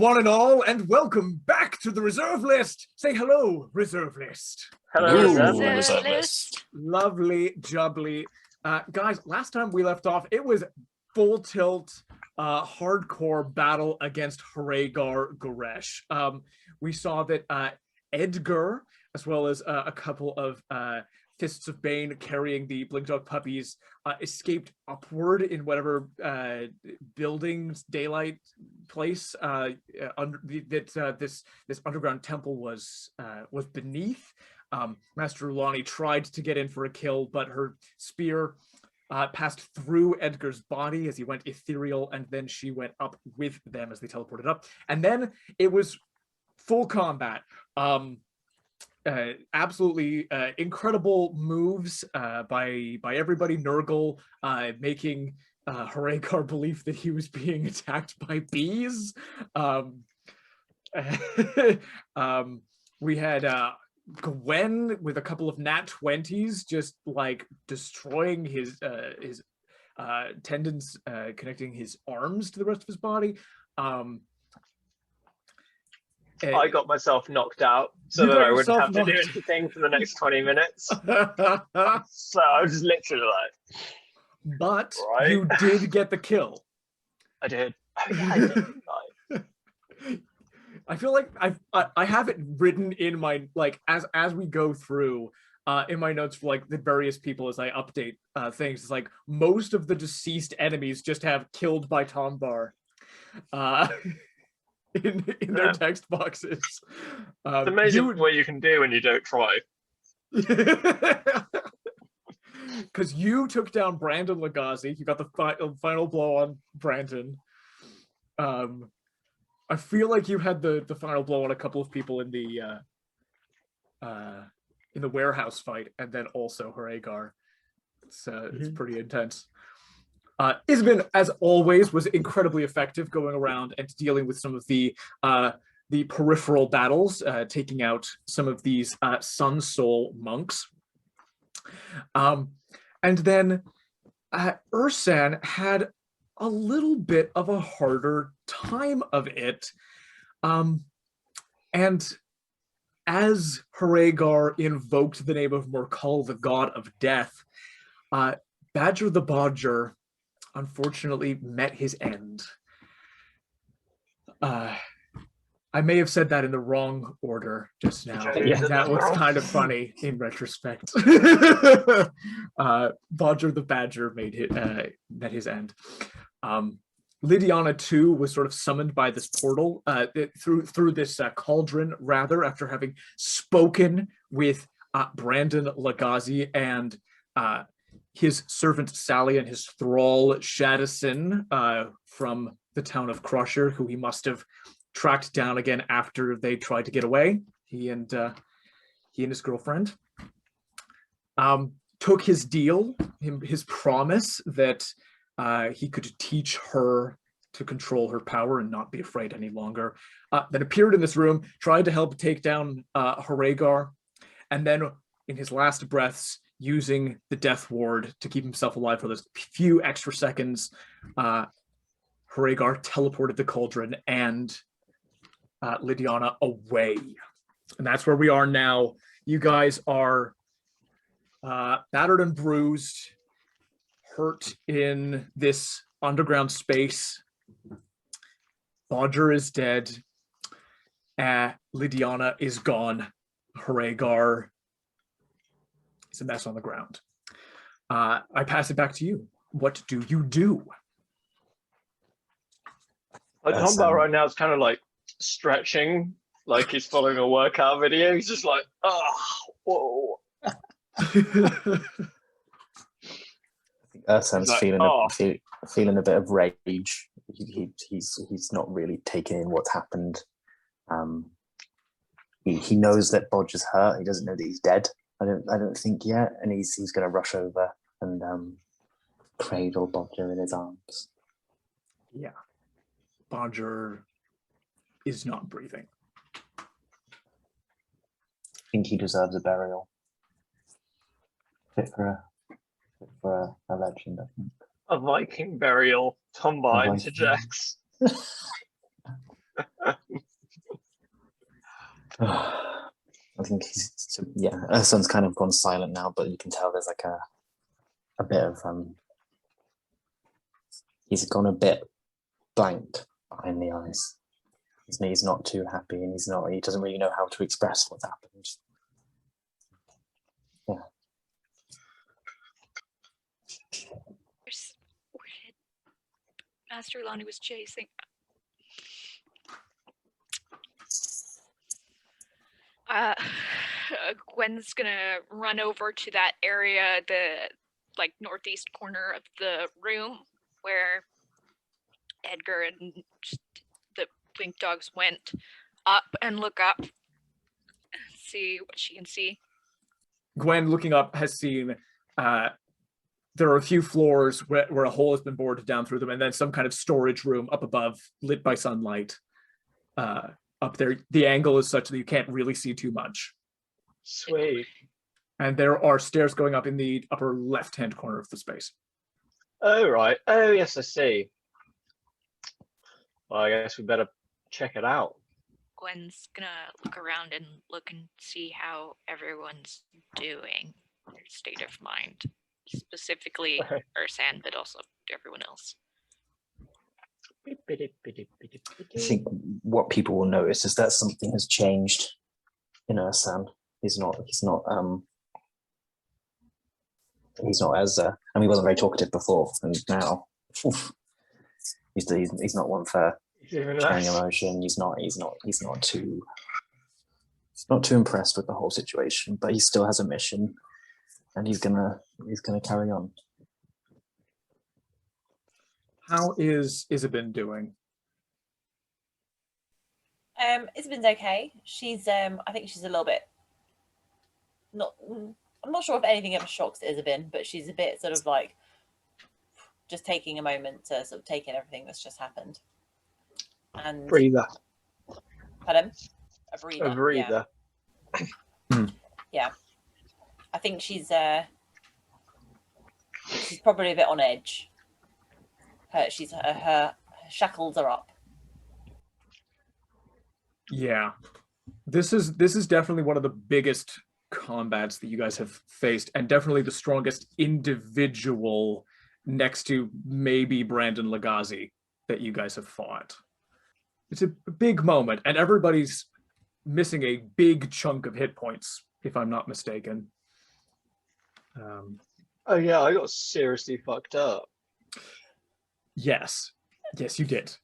one and all, and welcome back to the reserve list. Say hello, reserve list. Hello, reserve list. Lovely, jubbly. Guys, last time we left off, it was full tilt, hardcore battle against Hraggar Goresh. We saw that Edgar, as well as a couple of Fists of Bane carrying the Blink Dog puppies, escaped upward in whatever buildings, daylight place this underground temple was beneath. Master Ulani tried to get in for a kill, but her spear passed through Edgar's body as he went ethereal, and then she went up with them as they teleported up. And then it was full combat. Absolutely incredible moves by everybody. Nurgle making Hraggar believe that he was being attacked by bees. We had Gwen with a couple of nat 20s, just like destroying his tendons, connecting his arms to the rest of his body. I got myself knocked out so that I wouldn't have to do anything for the next 20 minutes. So I was literally like... But right? You did get the kill. I did. Oh, yeah, I did. I feel like I have it written in my, like, as we go through in my notes for like the various people as I update things. It's like most of the deceased enemies just have killed by Tombar. In their text boxes. It's amazing what you can do when you don't try. Because you took down Brandon Lagazi. You got the final blow on Brandon. I feel like you had the final blow on a couple of people in the warehouse fight, and then also Hraggar. It's pretty intense. Isabyn, as always, was incredibly effective going around and dealing with some of the peripheral battles, taking out some of these Sun Soul monks. And then Ursan had a little bit of a harder time of it. And as Hraggar invoked the name of Murkul, the god of death, Badger the Bodger unfortunately met his end. I may have said that in the wrong order just now. Yeah, that was kind of funny in retrospect. Bodger the Badger met his end. Lydiana too was sort of summoned by this portal through this cauldron, rather, after having spoken with Brandon Lagazi and his servant Sally and his thrall Shadison from the town of Crusher, who he must have tracked down again after they tried to get away. He and his girlfriend took his deal, his promise that he could teach her to control her power and not be afraid any longer. Then appeared in this room, tried to help take down Hraggar, and then in his last breaths, using the death ward to keep himself alive for those few extra seconds, Hraggar teleported the cauldron and Lydiana away. And that's where we are now. You guys are battered and bruised, hurt in this underground space. Bodger is dead. Lydiana is gone. Hraggar is a mess on the ground. I pass it back to you. What do you do? Tombar right now is kind of like stretching, like he's following a workout video. He's just like, whoa. Ursan's like, feeling a bit of rage. He's not really taking in what's happened. He knows that Bodger's hurt. He doesn't know that he's dead. I don't think yet, and he's going to rush over and cradle Bodger in his arms. Yeah, Bodger is not breathing. I think he deserves a burial. Fit for a legend, I think. A Viking burial, Tombar interjects. I think Ursan's kind of gone silent now, but you can tell there's like a bit of he's gone a bit blank behind the eyes. He's not too happy, and he doesn't really know how to express what's happened. Yeah. Where did Master Lonnie was chasing? Gwen's gonna run over to that area, the northeast corner of the room where Edgar and the blink dogs went up, and look up, see what she can see. Gwen, looking up, has seen there are a few floors where a hole has been bored down through them, and then some kind of storage room up above, lit by sunlight. Up there, the angle is such that you can't really see too much. Sweet. And there are stairs going up in the upper left-hand corner of the space. Oh, right. Oh, yes, I see. Well, I guess we better check it out. Gwen's gonna look around and look and see how everyone's doing, their state of mind. Specifically Ursan, but also everyone else. I think what people will notice is that something has changed in Ursan. He's not as he wasn't very talkative before, and now he's not one for sharing emotion. He's not too impressed with the whole situation, but he still has a mission, and he's gonna carry on. How is Isabyn doing? Isabyn's okay. She's I think she's a little bit I'm not sure if anything ever shocks Isabyn, but she's a bit sort of like just taking a moment to sort of take in everything that's just happened. And breather. Pardon? A breather. A breather. Yeah. Yeah. I think she's probably a bit on edge. Her shackles are up. Yeah, this is definitely one of the biggest combats that you guys have faced, and definitely the strongest individual next to maybe Brandon Lagazi that you guys have fought. It's a big moment, and everybody's missing a big chunk of hit points, if I'm not mistaken. Oh yeah, I got seriously fucked up. Yes, you did.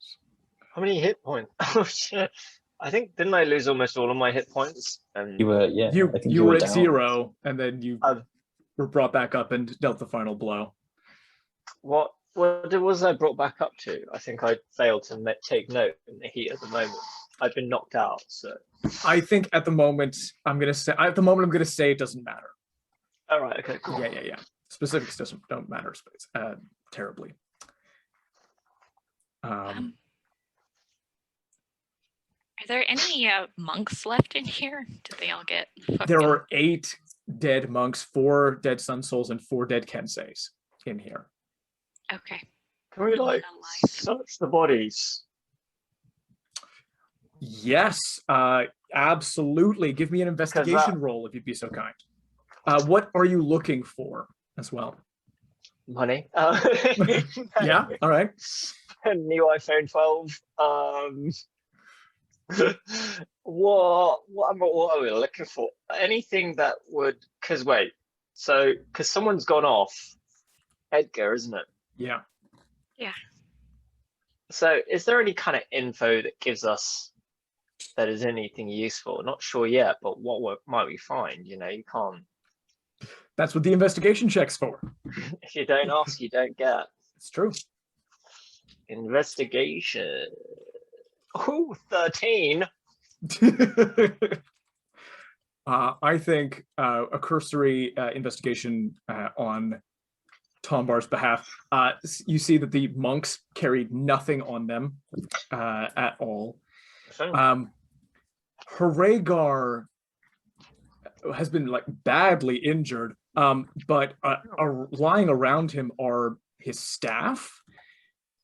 How many hit points? Oh shit! I think, didn't I lose almost all of my hit points? And You were, yeah. You I think were at down. 0, and then you were brought back up and dealt the final blow. What was I brought back up to? I think I failed to take note in the heat at the moment. I've been knocked out, so. I think at the moment I'm gonna say it doesn't matter. All right. Okay. Cool. Yeah. Specifics don't matter terribly. Are there any monks left in here? Did they all get fucked There up? are 8 dead monks, 4 dead sun souls, and 4 dead kenseis in here. Okay. Can we search the bodies? Yes, absolutely. Give me an investigation roll if you'd be so kind. What are you looking for as well? Money. Yeah, all right. A new iPhone 12. What are we looking for? Anything that would, because someone's gone off. Edgar, isn't it? Yeah. Yeah. So is there any kind of info that gives us that is anything useful? Not sure yet, but what might we find? You can't. That's what the investigation check's for. If you don't ask, you don't get. It's true. Investigation. Oh, 13. I think a cursory investigation on Tombar's behalf. You see that the monks carried nothing on them at all. Hraggar has been badly injured, but lying around him are his staff,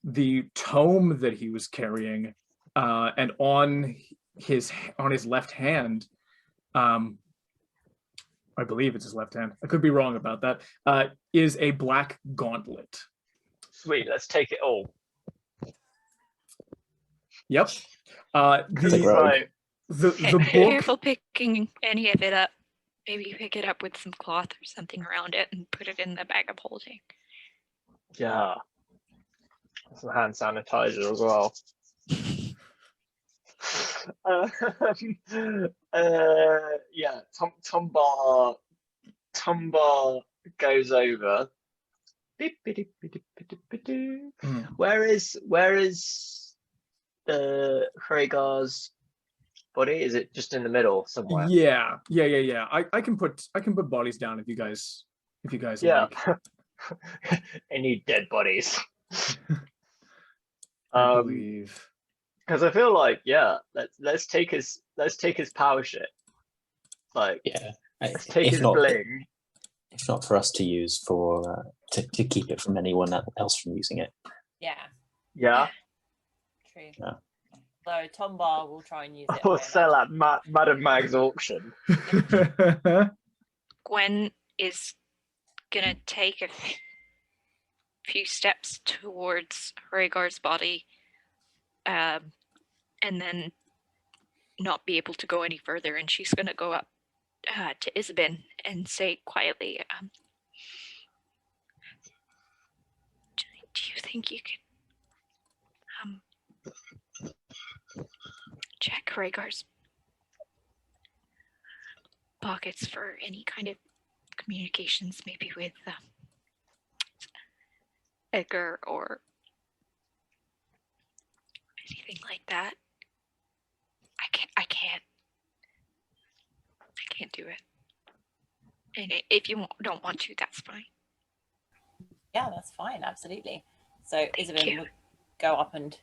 the tome that he was carrying, and on his left hand, I believe it's his left hand, I could be wrong about that, is a black gauntlet. Sweet, let's take it all. Yep. Classic The, rogue. Right. the book, Careful picking any of it up. Maybe pick it up with some cloth or something around it and put it in the bag of holding. Yeah. Some hand sanitizer as well. Yeah, Tombar goes over. Beep, beep, beep, beep, beep, beep, beep. Where is the Hraggar's body? Is it just in the middle somewhere? yeah. I can put bodies down if you guys Yeah. like. Any dead bodies? I believe. Because I feel like, yeah, let's take his power shit. Like, Yeah. let's take If his not, bling. if not for us to use for to keep it from anyone else from using it. Yeah, Yeah. true. Yeah. Though Tombar will try and use it. Or sell at Madam Mag's auction. Gwen is gonna take a few steps towards Hraggar's body, and then not be able to go any further, and she's gonna go up to Isabyn and say quietly, do you think you could check Hraggar's pockets for any kind of communications, maybe with Edgar or anything like that? I can't do it. And if you don't want to, that's fine. Yeah, that's fine. Absolutely. So Isabyn you. will go up and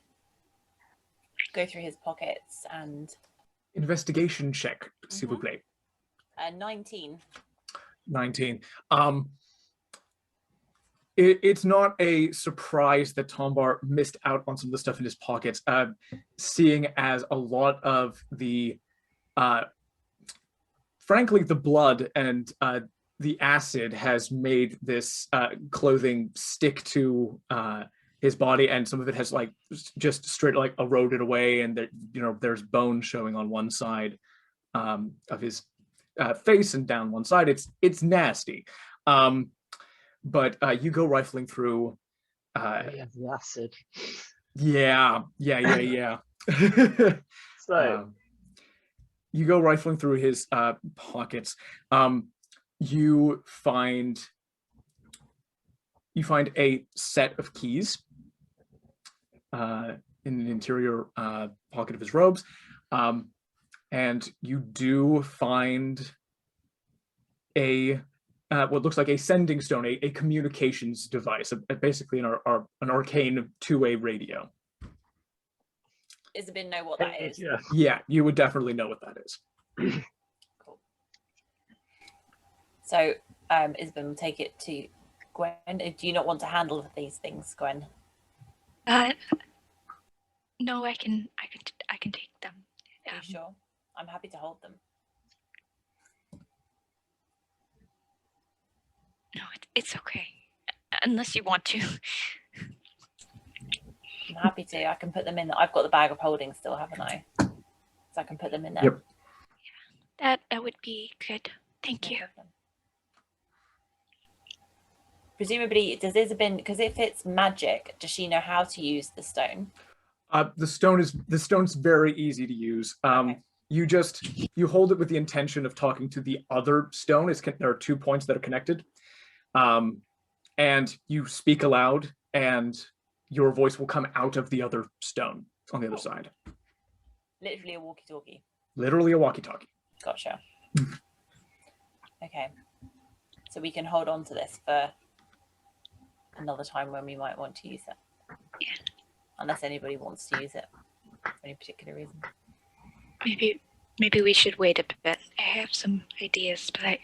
go through his pockets and Investigation check, s'il vous plaît. 19. 19. It's not a surprise that Tombar missed out on some of the stuff in his pockets, seeing as a lot of the, frankly, the blood and the acid has made this clothing stick to his body, and some of it has like just straight like eroded away, and there, there's bone showing on one side of his face and down one side. It's nasty. But you go rifling through. Yeah, the acid. Yeah. So you go rifling through his pockets. You find a set of keys in the interior pocket of his robes, and you do find a what looks like a sending stone, a communications device, basically an arcane two-way radio. Isabyn know what that is. Yeah, you would definitely know what that is. Cool. So Isabyn will take it to Gwen. Do you not want to handle these things, Gwen? No, I can take them. Are you sure? I'm happy to hold them. No, it's okay. Unless you want to. I'm happy to. I can put them in. I've got the bag of holding still, haven't I? So I can put them in there. Yep. That would be good. Thank you. Presumably, does Isabyn, because if it's magic, does she know how to use the stone? The stone's very easy to use. Okay. You hold it with the intention of talking to the other stone. There are 2 points that are connected. And you speak aloud, and your voice will come out of the other stone on the other side. Literally a walkie-talkie. Literally a walkie-talkie. Gotcha. Okay. So we can hold on to this for another time when we might want to use it. Yeah. Unless anybody wants to use it for any particular reason. Maybe we should wait a bit. I have some ideas, but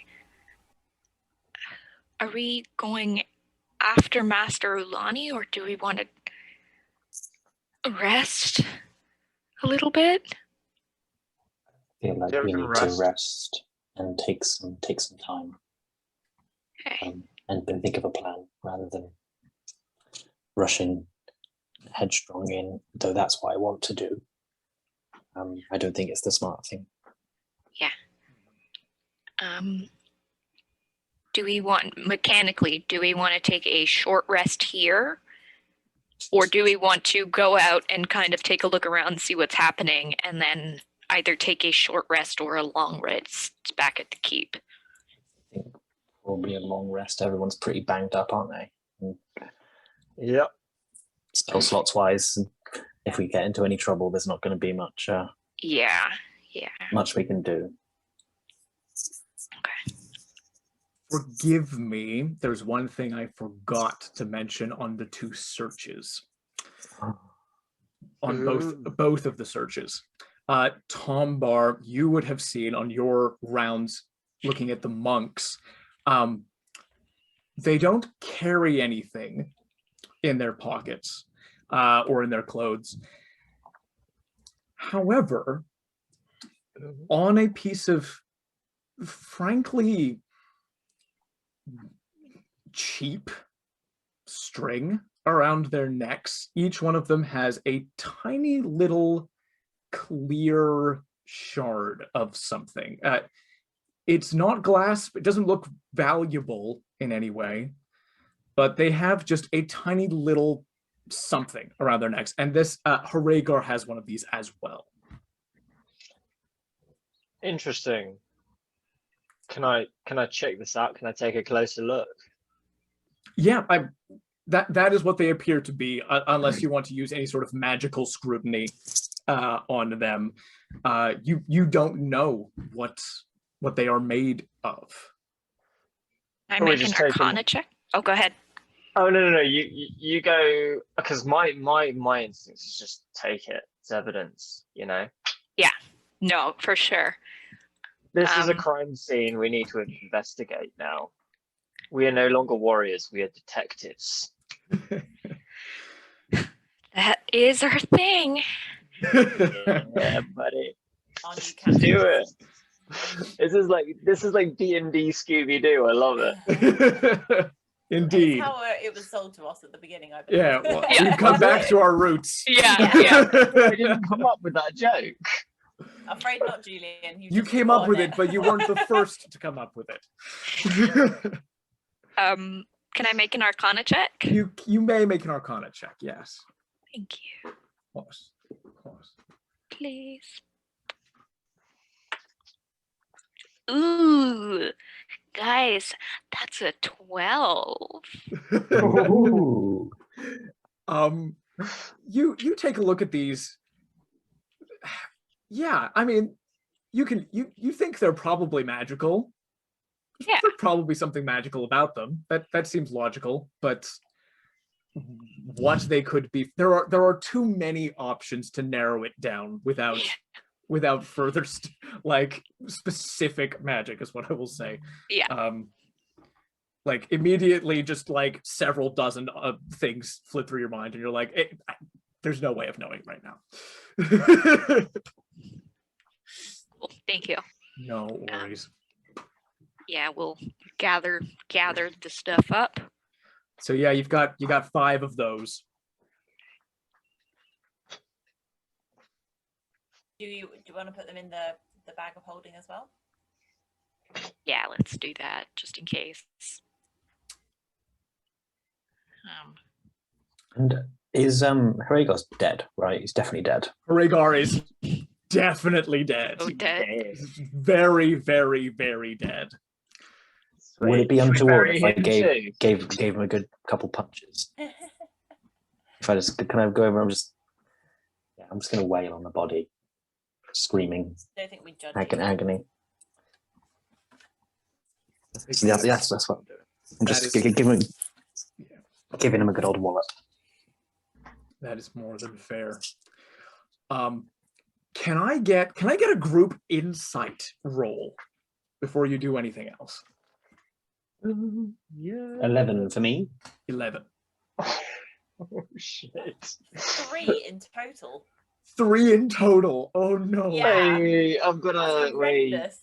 are we going after Master Ulani, or do we want to rest a little bit? I feel like Yeah, we we can need to rest. rest and take some time Okay. and then think of a plan rather than rushing headstrong in, though that's what I want to do. I don't think it's the smart thing. Do we want to take a short rest here? Or do we want to go out and kind of take a look around and see what's happening and then either take a short rest or a long rest back at the keep? I think probably a long rest. Everyone's pretty banged up, aren't they? And Yep. spell slots wise, if we get into any trouble, there's not going to be much Yeah. much we can do. Okay. Forgive me, there's one thing I forgot to mention on the 2 searches. On both of the searches. Tombar, you would have seen on your rounds looking at the monks, they don't carry anything in their pockets or in their clothes. However, on a piece of frankly cheap string around their necks, each one of them has a tiny little clear shard of something. It's not glass, it doesn't look valuable in any way, but they have just a tiny little something around their necks. And this Hraggar has one of these as well. Interesting. Can I check this out? Can I take a closer look? Yeah, that is what they appear to be, unless you want to use any sort of magical scrutiny on them. You don't know what they are made of. I Or we make an just take them- Arcana check. Oh, go ahead. Oh no! You go, because my instinct is just take it. It's evidence, you know. No, for sure. This is a Um, crime scene. We need to investigate now. We are no longer warriors. We are detectives. That is our thing. Yeah, buddy. Our new cat. Do it. This is like D&D Scooby Doo. I love it. Indeed. It's how it was sold to us at the beginning, I believe. Yeah, well, Yeah. we've come back to our roots. Yeah. I didn't come up with that joke. Afraid not, Julien. You came up with it, but you weren't the first to come up with it. Can I make an Arcana check? You may make an Arcana check, yes. Thank you. Of course. Please. Ooh, guys, that's a 12. Ooh. You take a look at these. Yeah, I mean, you think they're probably magical. Yeah. There's probably something magical about them. That seems logical, but what they could be, there are too many options to narrow it down without further specific magic is what I will say. Yeah. Like immediately just like several dozen things flit through your mind and you're like, there's no way of knowing right now. Cool. Thank you. No worries. Yeah, we'll gather the stuff up. So yeah, you got 5 of those. Do you want to put them in the bag of holding as well? Yeah, let's do that just in case. And is Hraggar's dead, right? He's definitely dead. Hraggar is definitely dead. Oh, dead. He's very, very, very dead. Would it be Should we untoward bury if I him too? gave him a good couple punches? If I just can I go over? I'm just going to wail on the body, screaming, Don't think we judge agony. Yeah, that's what I'm doing. I'm just giving him a good old wallop. That is more than fair. Can I get a group insight roll before you do anything else? Yeah. 11 for me. 11. Oh shit. 3 in total. 3 in total. Oh no. Yeah. Hey, I'm That's gonna horrendous.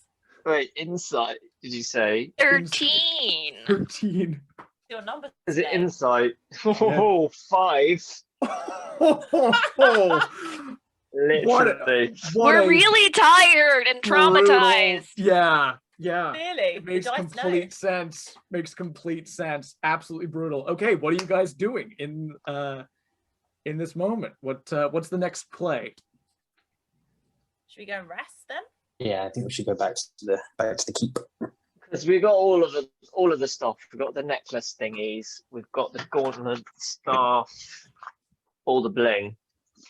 wait. Insight? Did you say? 13. 13. Your number Is it today. insight? Oh, 5. Oh, Literally. what We're a really tired and brutal- traumatized. Yeah. Really? It makes Would you like to know? complete sense. Makes complete sense. Absolutely brutal. Okay, what are you guys doing in this moment? What's the next play? Should we go and rest then? Yeah, I think we should go back to the keep. Because we got all of the stuff. We've got the necklace thingies. We've got the gauntlet, staff, all the bling.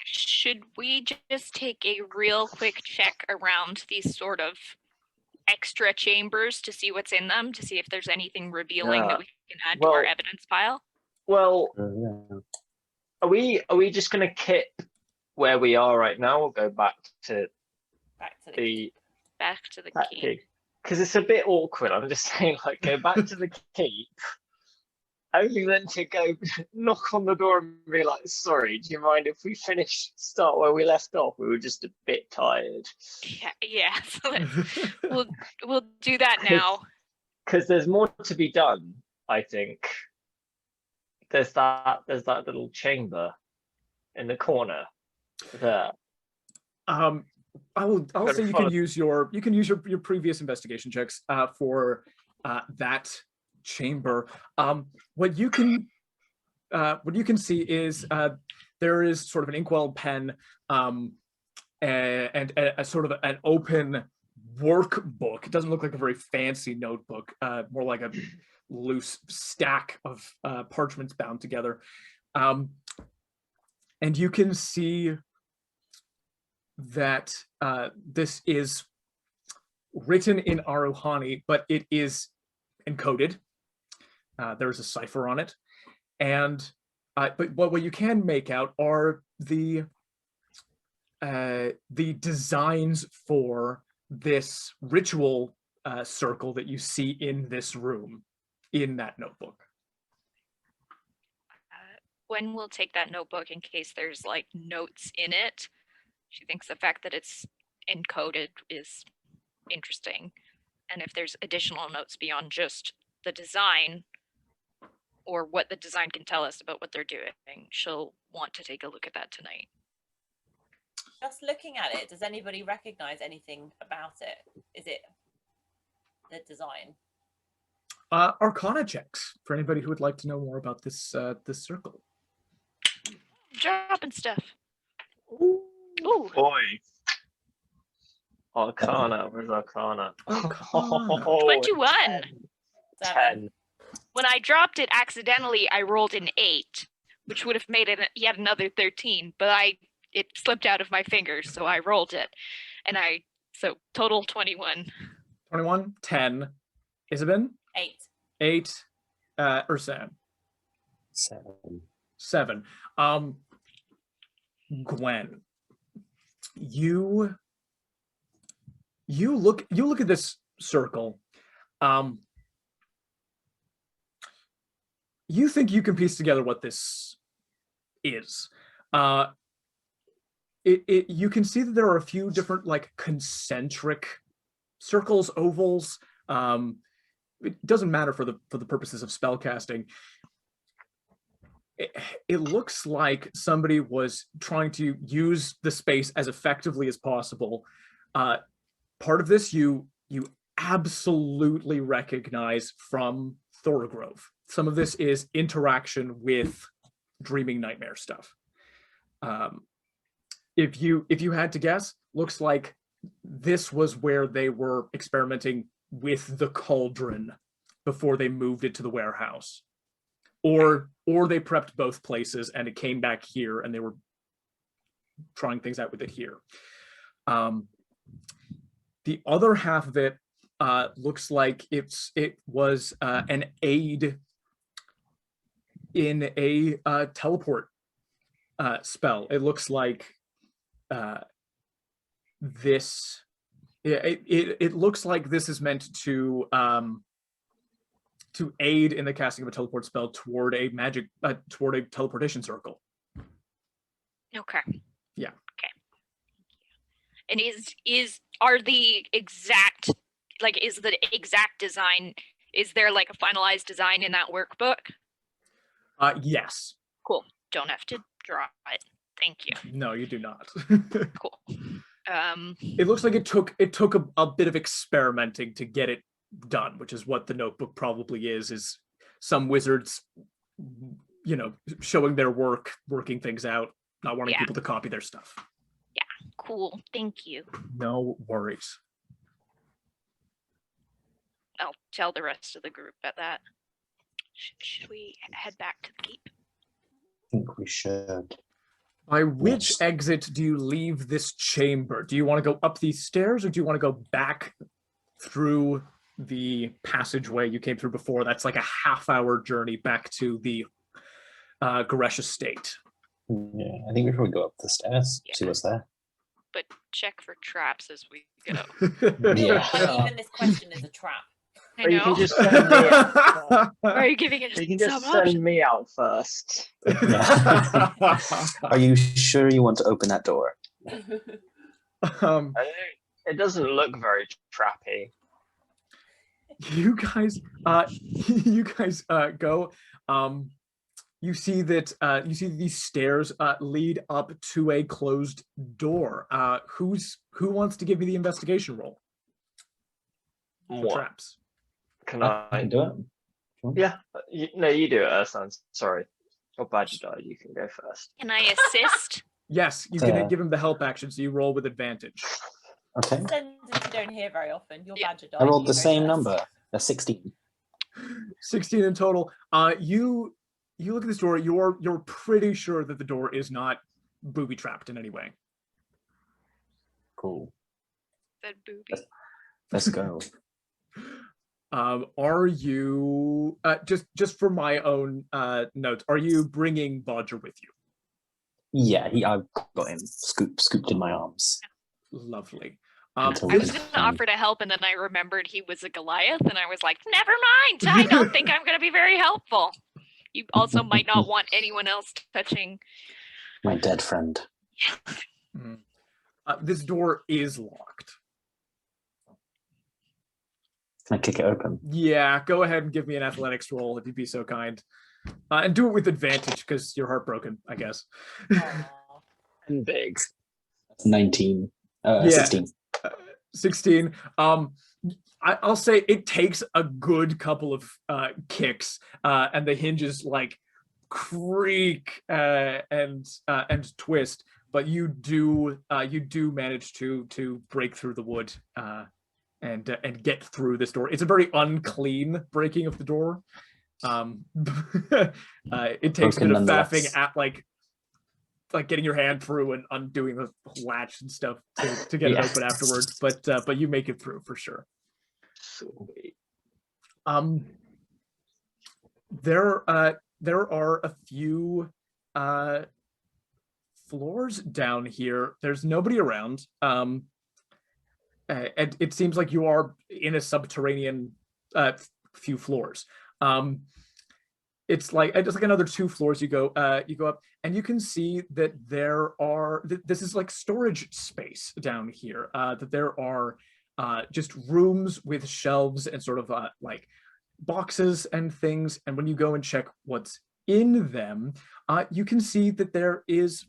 Should we just take a real quick check around these sort of extra chambers to see what's in them, to see if there's anything revealing Yeah. that we can add to our Well- evidence pile? Well, Yeah. are we just gonna kip where we are right now, or go back to Back to the the Back to the that key. keep? Because it's a bit awkward. I'm just saying, like, go back to the keep. Only then to go knock on the door and be like, sorry, do you mind if we start where we left off? We were just a bit tired. Yeah. So we'll do that now. Because there's more to be done, I think. There's that little chamber in the corner there. I'll Gotta say you follow- can use your your previous investigation checks for that chamber. What you can see is there is sort of an inkwell pen and a sort of an open workbook. It doesn't look like a very fancy notebook, more like a loose stack of parchments bound together. And you can see that this is written in Arohani, but it is encoded. There's a cipher on it, and but what you can make out are the designs for this ritual circle that you see in this room, in that notebook. Gwen will take that notebook in case there's like notes in it. She thinks the fact that it's encoded is interesting. And if there's additional notes beyond just the design or what the design can tell us about what they're doing, she'll want to take a look at that tonight. Just looking at it, does anybody recognize anything about it? Is it the design? Arcana checks for anybody who would like to know more about this this circle. Dropping stuff. Ooh. Boy. Arcana, where's Arcana? Arcana. 21. 10. When I dropped it accidentally, I rolled an 8, which would have made it yet another 13, but it slipped out of my fingers, so I rolled it. And so total 21. 21, 10. Isabyn? 8. 8. Ursan? 7. Gwen, you look at this circle. You think you can piece together what this is. You can see that there are a few different like concentric circles, ovals. It doesn't matter for the purposes of spellcasting. It looks like somebody was trying to use the space as effectively as possible. Part of this you absolutely recognize from Thorogrove. Some of this is interaction with Dreaming Nightmare stuff. If you had to guess, looks like this was where they were experimenting with the cauldron before they moved it to the warehouse. Or they prepped both places and it came back here and they were trying things out with it here. The other half of it looks like it was an aid in a teleport spell. It looks like this. It looks like this is meant to aid in the casting of a teleport spell toward a teleportation circle. Okay. Yeah. Okay. And are the exact, like, is the exact design, is there like a finalized design in that workbook? Yes. Cool. Don't have to draw it. Thank you. No, you do not. Cool. It looks like it took a bit of experimenting to get it done, which is what the notebook probably is some wizards, you know, showing their work, working things out, not wanting people to copy their stuff. Yeah, cool. Thank you. No worries. I'll tell the rest of the group about that. Should we head back to the keep? I think we should. By which Yes. exit do you leave this chamber? Do you want to go up these stairs, or do you want to go back through the passageway you came through before? That's like a half-hour journey back to the Goresh estate. Yeah, I think we should go up the stairs, see what's there. But check for traps as we go. Yeah. Like, even this question is a trap. I Or you can know. just send me out. Why are you giving it You can some just options? send me out first. Are you sure you want to open that door? It doesn't look very trappy. You guys go. You see that these stairs lead up to a closed door. Who wants to give me the investigation roll for What? traps? Can I I can do it. Yeah. No, you do it, Ursan. Sorry. Or Badger died. You can go first. Can I assist? Yes, you can give him the help action, so you roll with advantage. Okay. Sentence you don't hear very often. Your Yeah. badger died. I rolled you the go same first. number, a 16. 16 in total. You look at this door. You're pretty sure that the door is not booby trapped in any way. Cool. Said booby. Let's go. Are you just for my own notes? Are you bringing Bodger with you? Yeah, I've got him scooped in my arms. Lovely. Until I we was can going to find- offer to help, and then I remembered he was a Goliath, and I was like, never mind. I don't think I'm going to be very helpful. You also might not want anyone else touching. my dead friend. This door is locked. Can I kick it open? Yeah, go ahead and give me an athletics roll if you'd be so kind. And do it with advantage because you're heartbroken, I guess. Aw. And big. 19. Yeah. 16. 16. I'll say it takes a good couple of kicks, and the hinges like creak and twist, but you do manage to break through the wood and get through this door. It's a very unclean breaking of the door. It takes Broken a bit of faffing nonetheless. at like getting your hand through and undoing the latch and stuff to get Yeah. it open afterwards. But you make it through for sure. Sweet. There are a few floors down here. There's nobody around. And it seems like you are in a subterranean few floors. It's like another 2 floors you go up, and you can see that this is like storage space down here, that there are just rooms with shelves and sort of like boxes and things. And when you go and check what's in them, you can see that there's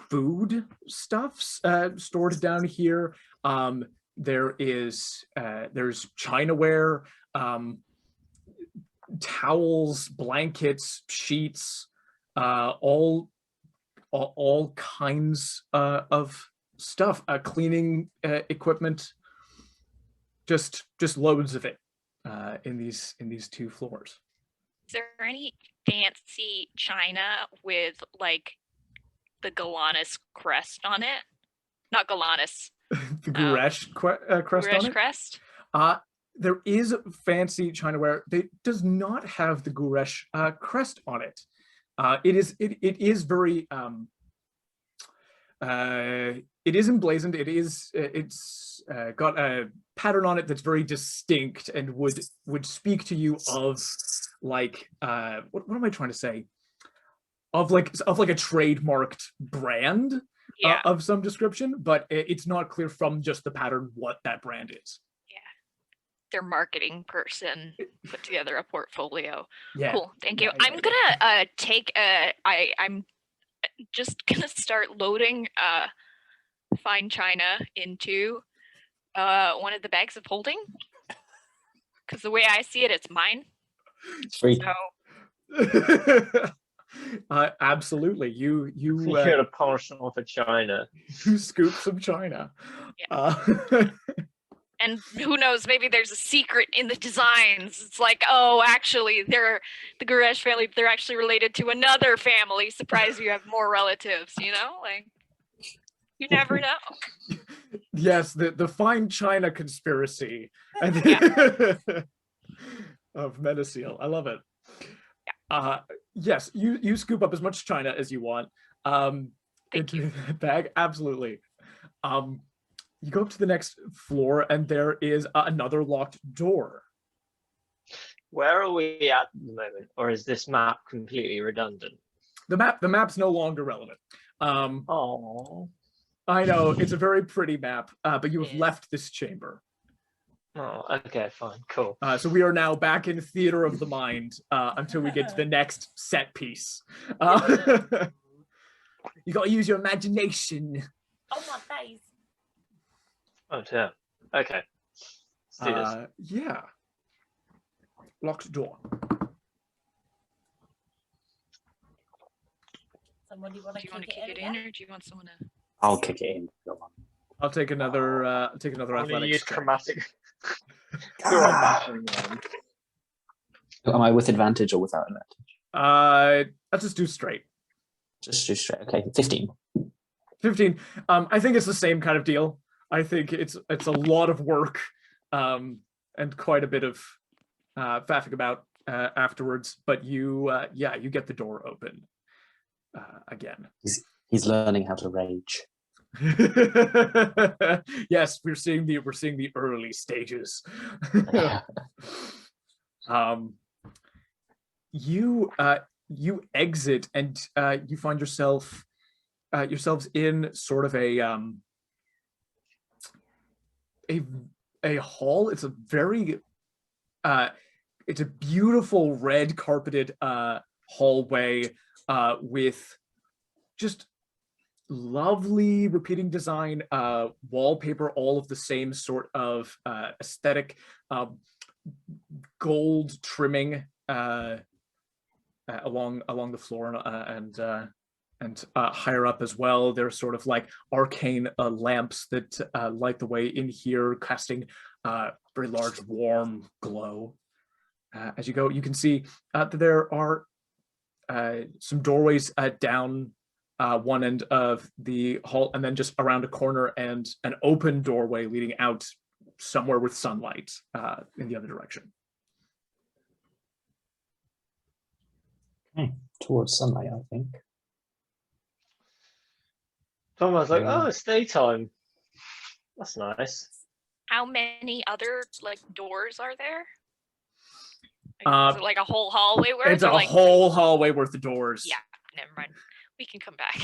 food stuffs stored down here. There's chinaware, towels, blankets, sheets, all kinds of stuff, cleaning equipment, just loads of it in these 2 floors. Is there any fancy china with like the Golanus crest on it? Not Golanus, The Goresh crest Goresh on it. crest. There is fancy chinaware. It does not have the Goresh crest on it. It is very it is emblazoned. It's got a pattern on it that's very distinct and would speak to you of like what am I trying to say? Of like a trademarked brand. Yeah. of some description, but it's not clear from just the pattern what that brand is. Their marketing person put together a portfolio. Yeah. Cool. Thank you. Yeah, I'm gonna take I'm just gonna start loading fine china into one of the bags of holding. Because the way I see it, it's mine. It's free. So Absolutely. You You got a portion off of China. you scoop some china. and who knows, maybe there's a secret in the designs. It's like, oh, actually, they're the Guresh family, they're actually related to another family. Surprise, you have more relatives, you know? Like, you never know. Yes, the fine china conspiracy of Meneseal. I love it. Yes, you scoop up as much china as you want into that bag. Absolutely. You go up to the next floor and there is another locked door. Where are we at the moment, or is this map completely redundant? The map's no longer relevant. Oh, I know it's a very pretty map, but you have left this chamber. oh, okay, fine, cool. So we are now back in theater of the mind until we get to the next set piece. You gotta use your imagination. Oh my face. Oh, yeah. Okay. Let's do this. Yeah. Locked door. Somebody want Do you want to kick it in, or do you want someone to? I'll kick it in. Go on. I'll take another I'm gonna athletics use check. chromatic. Am I with advantage or without advantage? Let's just do straight. Just do straight. Okay, 15. 15. I think it's the same kind of deal. I think it's a lot of work and quite a bit of faffing about afterwards. But you get the door open again. He's learning how to rage. Yes, we're seeing the early stages. You exit and you find yourselves in sort of a hall. It's a very it's a beautiful red carpeted hallway with just lovely repeating design, wallpaper, all of the same sort of aesthetic, gold trimming along the floor and higher up as well. There's sort of like arcane lamps that light the way in here, casting very large warm glow. As you go, you can see that there are some doorways down one end of the hall, and then just around a corner and an open doorway leading out somewhere with sunlight in the other direction. Okay, towards sunlight, I think. Tombar's like, oh, it's daytime. That's nice. How many other like doors are there? Like, is it like a whole hallway worth? It's a like... whole hallway worth of doors. Yeah, never mind. We can come back.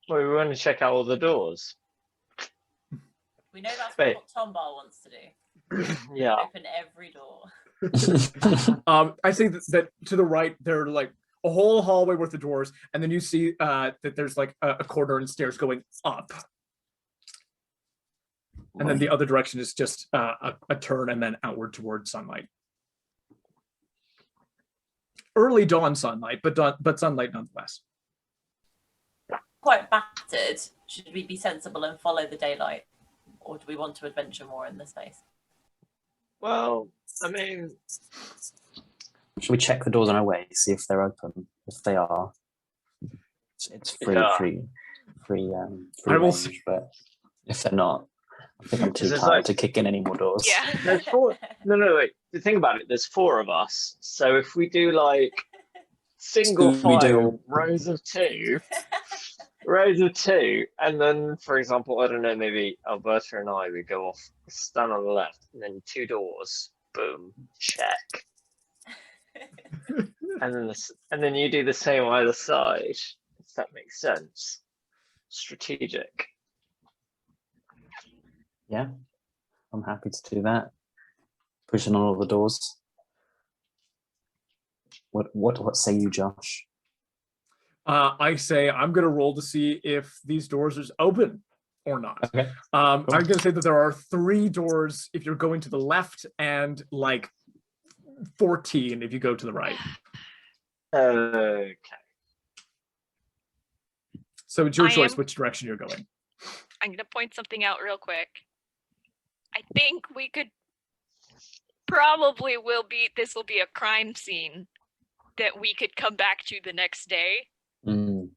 Well, we want to check out all the doors. We know that's Wait. what Tombar wants to do. Yeah. Open every door. I think that to the right there are like a whole hallway worth of doors, and then you see that there's like a corridor and stairs going up, and then the other direction is just a turn and then outward towards sunlight. Early dawn sunlight, but sunlight nonetheless. Quite battered. Should we be sensible and follow the daylight, or do we want to adventure more in the space? Well, I mean, Should we check the doors on our way, see if they're open? If they are, it's free, Yeah. free I will range, but if they're not, I think I'm too Because it's tired like- to kick in any more doors. Yeah. there's four. No, wait. The thing about it, there's 4 of us. So if we do like single Scooby-Doo. file rows of two, and then, for example, I don't know, maybe Alberta and I would go off, stand on the left, and then 2 doors, boom, check. And then you do the same on either side. that makes sense. Strategic. Yeah, I'm happy to do that. Pushing on all the doors. What say you, Josh? I say I'm going to roll to see if these doors are open or not. Okay. I'm going to say that there are 3 doors if you're going to the left and like 14 if you go to the right. Okay. So it's your I choice am- which direction you're going. I'm gonna point something out real quick. I think we could this will be a crime scene that we could come back to the next day. Mm.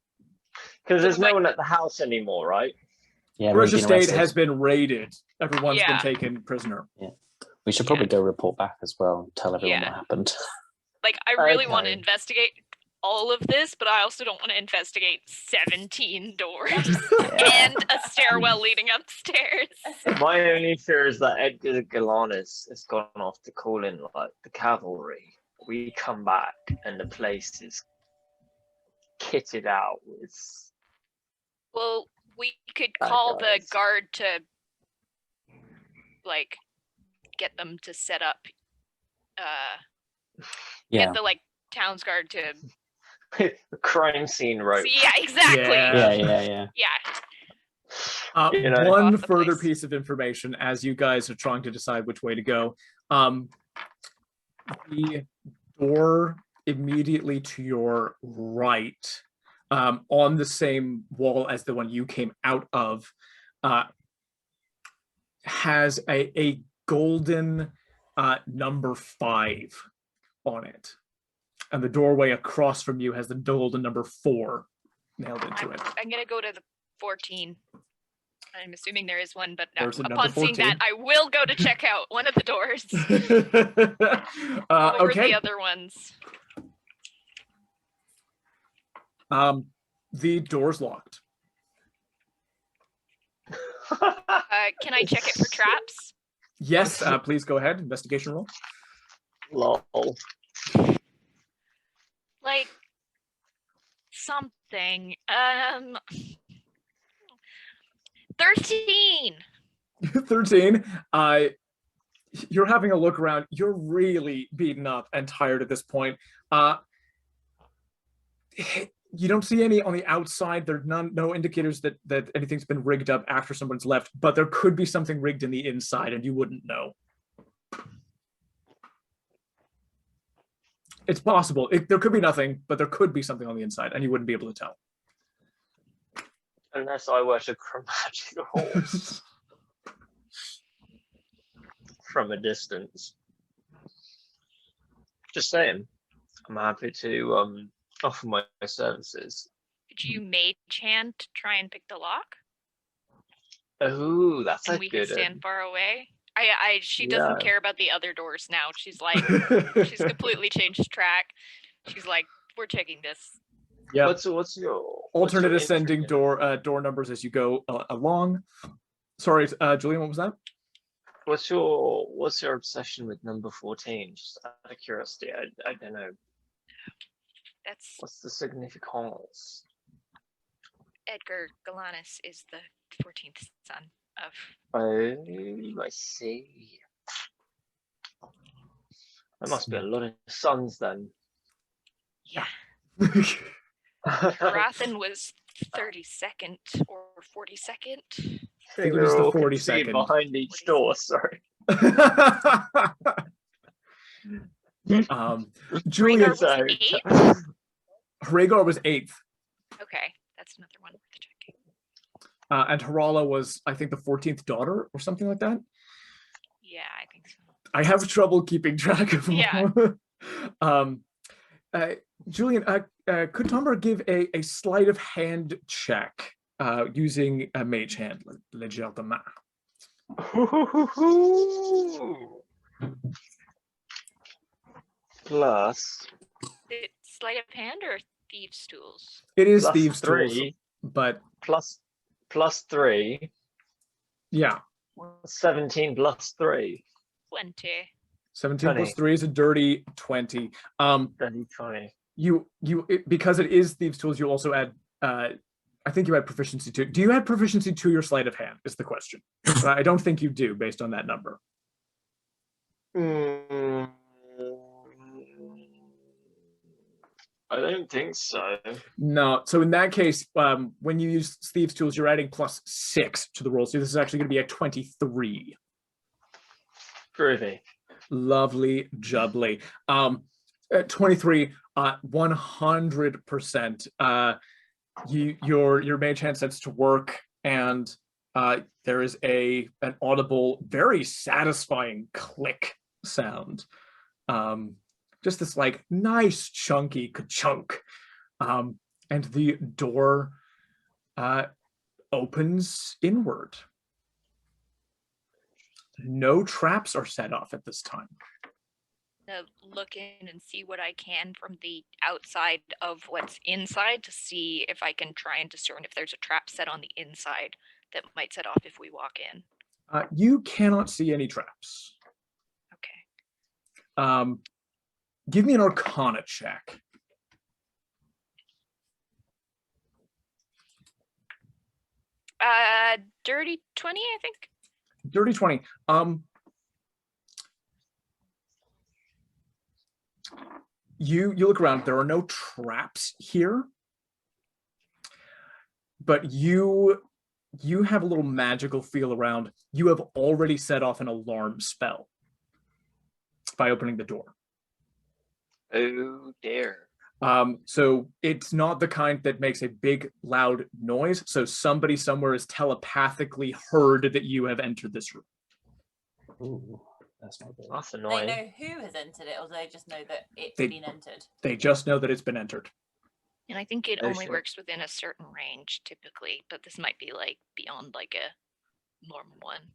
Because there's So no like- one at the house anymore, right? Yeah, Bridge we've been Estate arrested. has been raided. Everyone's been Yeah. taken prisoner. We should probably Yeah. go report back as well and tell everyone Yeah. what happened. Like, I really want to Okay. investigate all of this, but I also don't want to investigate 17 doors and a stairwell leading upstairs. My only fear is that Edgar Galanis has gone off to call in like the cavalry. We come back and the place is kitted out with. Well, we could Bad call the guys. guard to, like, get them to set up, Yeah. get the, like, town's guard to, The crime scene rope. yeah, exactly. Yeah. Yeah. Yeah. You know, One off the further place. piece of information as you guys are trying to decide which way to go. The door immediately to your right, on the same wall as the one you came out of, has a golden number 5 on it. And the doorway across from you has the golden number 4 nailed into it. I'm gonna go to the 14. I'm assuming there is one, but no. There's a number Upon seeing that, 14. I will go to check out one of the doors. What were Okay. the other ones? The door's locked. Can I check it for traps? Yes, please go ahead. Investigation roll. Lol. Like something. 13. 13. You're having a look around. You're really beaten up and tired at this point. You don't see any on the outside. There's no indicators that anything's been rigged up after someone's left, but there could be something rigged in the inside and you wouldn't know. It's possible. There could be nothing, but there could be something on the inside and you wouldn't be able to tell. Unless I were to chromatic horse from a distance. Just saying, I'm happy to offer my services. Could you mage hand to try and pick the lock? Oh, that's And a we can good stand one. far away. She doesn't Yeah. care about the other doors now. She's like, she's completely changed track. She's like, we're checking this. Yeah. What's your Alternate what's your ascending interest door numbers as you go along. Sorry, Julien, what was that? What's your obsession with number 14? Just out of curiosity, I don't know. That's What's the significance? Edgar Galanis is the 14th son of. Oh, I see. There must be a lot of sons then. Yeah. Rathan was 32nd or 42nd. I think it was the 42nd. behind each door. Sorry. Julien, Hraggar was so- 8th? Hraggar was 8th, Okay, that's another one worth checking. and Harala was, I think, the 14th daughter or something like that. Yeah, I think so. I have trouble keeping track of them. Yeah. Julien, could Tombar give a sleight of hand check using a mage hand, le gel de main? Plus Is it sleight of hand or thieves' tools? It is plus thieves' tools, 3 but plus 3. yeah, 17 plus 3. 20. 17 plus 20. 3 is a dirty 20. Dirty 20. Because it is thieves' tools, you also add I think you had proficiency 2. Do you have proficiency 2 your sleight of hand is the question. I don't think you do based on that number. I don't think so. No. So in that case, when you use Thieves' Tools, you're adding +6 to the roll. So this is actually going to be a 23. Groovy. Lovely jubbly. At 23, 100%. Your mage hand sets to work, and there is an audible, very satisfying click sound. Just this like nice chunky ka-chunk. And the door opens inward. No traps are set off at this time. Look in and see what I can from the outside of what's inside to see if I can try and discern if there's a trap set on the inside that might set off if we walk in. You cannot see any traps. Okay. Give me an Arcana check. Dirty 20, I think. Dirty 20. You look around. There are no traps here, but you have a little magical feel around. You have already set off an alarm spell by opening the door. Oh dear. So it's not the kind that makes a big loud noise. So somebody somewhere has telepathically heard that you have entered this room. Ooh, that's not good. That's They annoying. know who has entered it, or they just know that it's They- been entered. They just know that it's been entered. And I think it Oh, only shit. works within a certain range typically, but this might be like beyond like a normal one.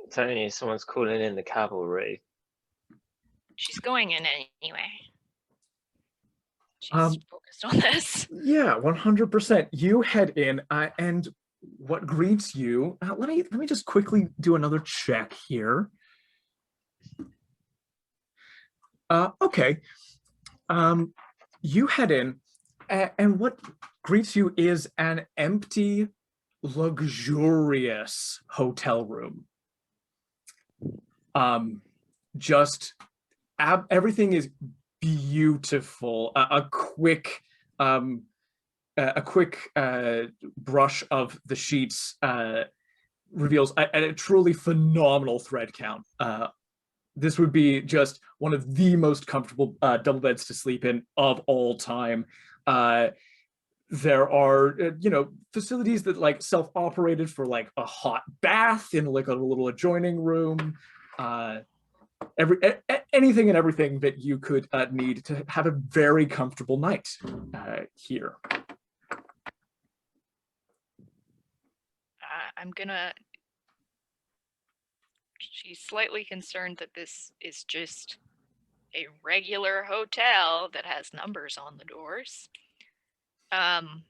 Tony, someone's calling in the cavalry. She's going in anyway. She's Um, focused on this. Yeah, 100%. You head in, and what greets you? Let me just quickly do another check here. Okay. You head in, and what greets you is an empty, luxurious hotel room. Just everything is beautiful. A quick brush of the sheets reveals a truly phenomenal thread count. This would be just one of the most comfortable double beds to sleep in of all time. There are, facilities that like self-operated for like a hot bath in like a little adjoining room. Anything and everything that you could need to have a very comfortable night here. She's slightly concerned that this is just a regular hotel that has numbers on the doors. And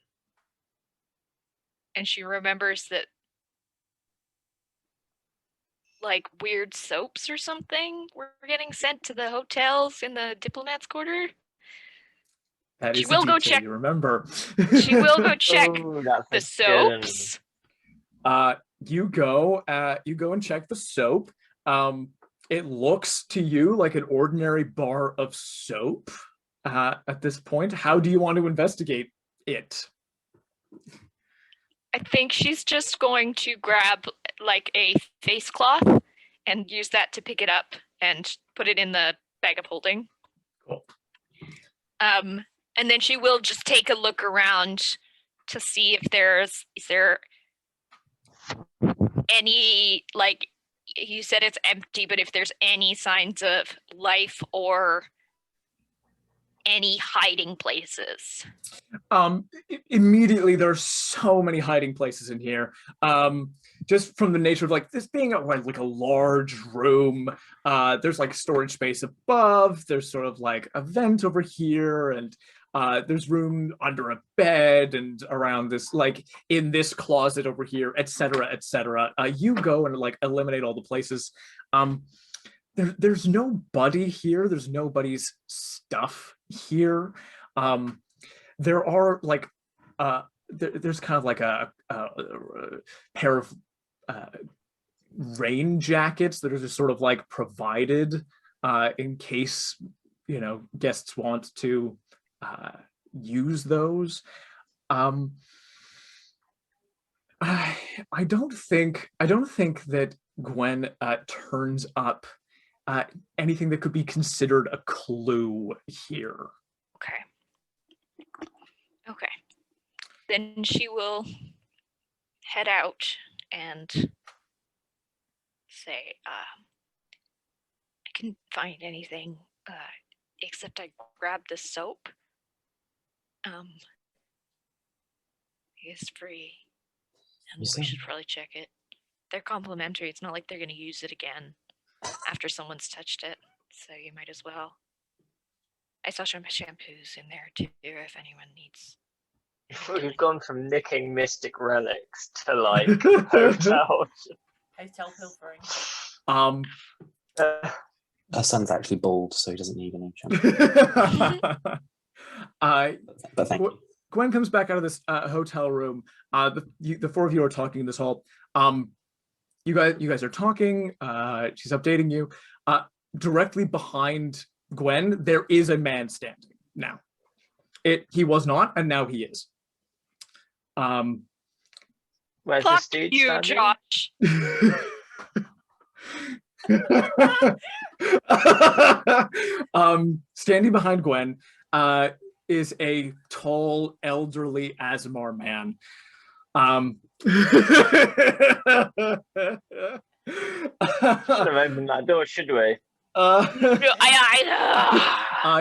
she remembers that like weird soaps or something were getting sent to the hotels in the diplomats' quarter. That She is will a go detail check- you remember. She will go check Oh, that's the a good one. soaps. You go and check the soap. It looks to you like an ordinary bar of soap at this point. How do you want to investigate it? I think she's just going to grab like a face cloth and use that to pick it up and put it in the bag of holding. Cool. And then she will just take a look around to see if is there any, like you said it's empty, but if there's any signs of life or any hiding places. Immediately there's so many hiding places in here. Just from the nature of like this being like a large room. There's like storage space above. There's sort of like a vent over here, and there's room under a bed and around this, like in this closet over here, etc., etc. You go and like eliminate all the places. There's nobody here. There's nobody's stuff here. there are like there's kind of like a pair of rain jackets that are just sort of like provided in case guests want to use those. I don't think that Gwen turns up anything that could be considered a clue here. Okay. Then she will head out and say, I couldn't find anything except I grabbed the soap. It's free. And we should probably check it. They're complimentary. It's not like they're going to use it again after someone's touched it. So you might as well. I saw some shampoos in there too, if anyone needs. We've gone from nicking mystic relics to like hotel. Hotel pilfering. Her son's actually bald, so he doesn't need any shampoo. But thank you. Gwen comes back out of this hotel room. The four of you are talking in this hall. You guys are talking. She's updating you. Directly behind Gwen, there is a man standing now. He was not, and now he is. Where's Fuck this dude you, standing? Josh. Standing behind Gwen is a tall, elderly Azamar man. Should have opened that door, should we?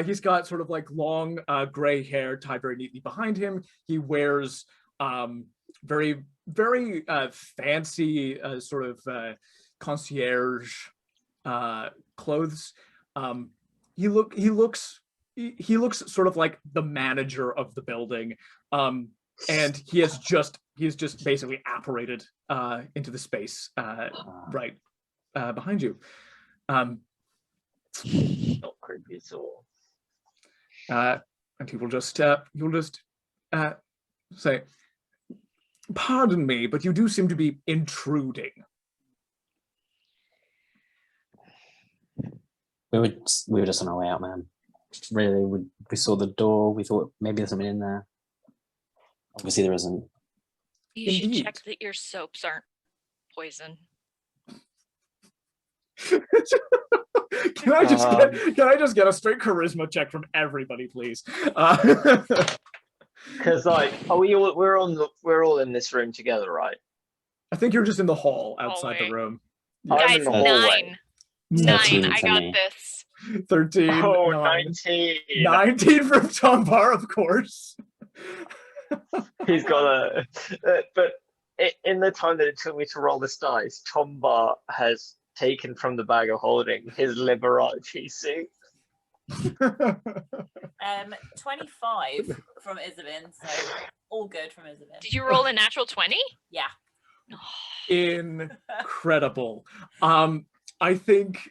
He's got sort of like long gray hair tied very neatly behind him. He wears very, very fancy sort of concierge clothes. He looks sort of like the manager of the building, and he has just basically apparated into the space right behind you. Not creepy at all. And he will just say, "Pardon me, but you do seem to be intruding." We were just on our way out, man. Really, we saw the door. We thought maybe there's something in there. Obviously, there isn't. You should Indeed. check that your soaps aren't poison. Can I just get a straight charisma check from everybody, please? Because like, we're all in this room together, right? I think you're just in the hall outside the Hallway. room. I'm Guys, in the hallway. 9. 13 I for got me. this. 13. Oh, 9. 19. 19 from Tombar, of course. He's got a. But in the time that it took me to roll this dice, Tombar has taken from the bag of holding his Liberace suit. 25 from Isabyn, so all good from Isabyn. Did you roll a natural 20? Yeah. Incredible. I think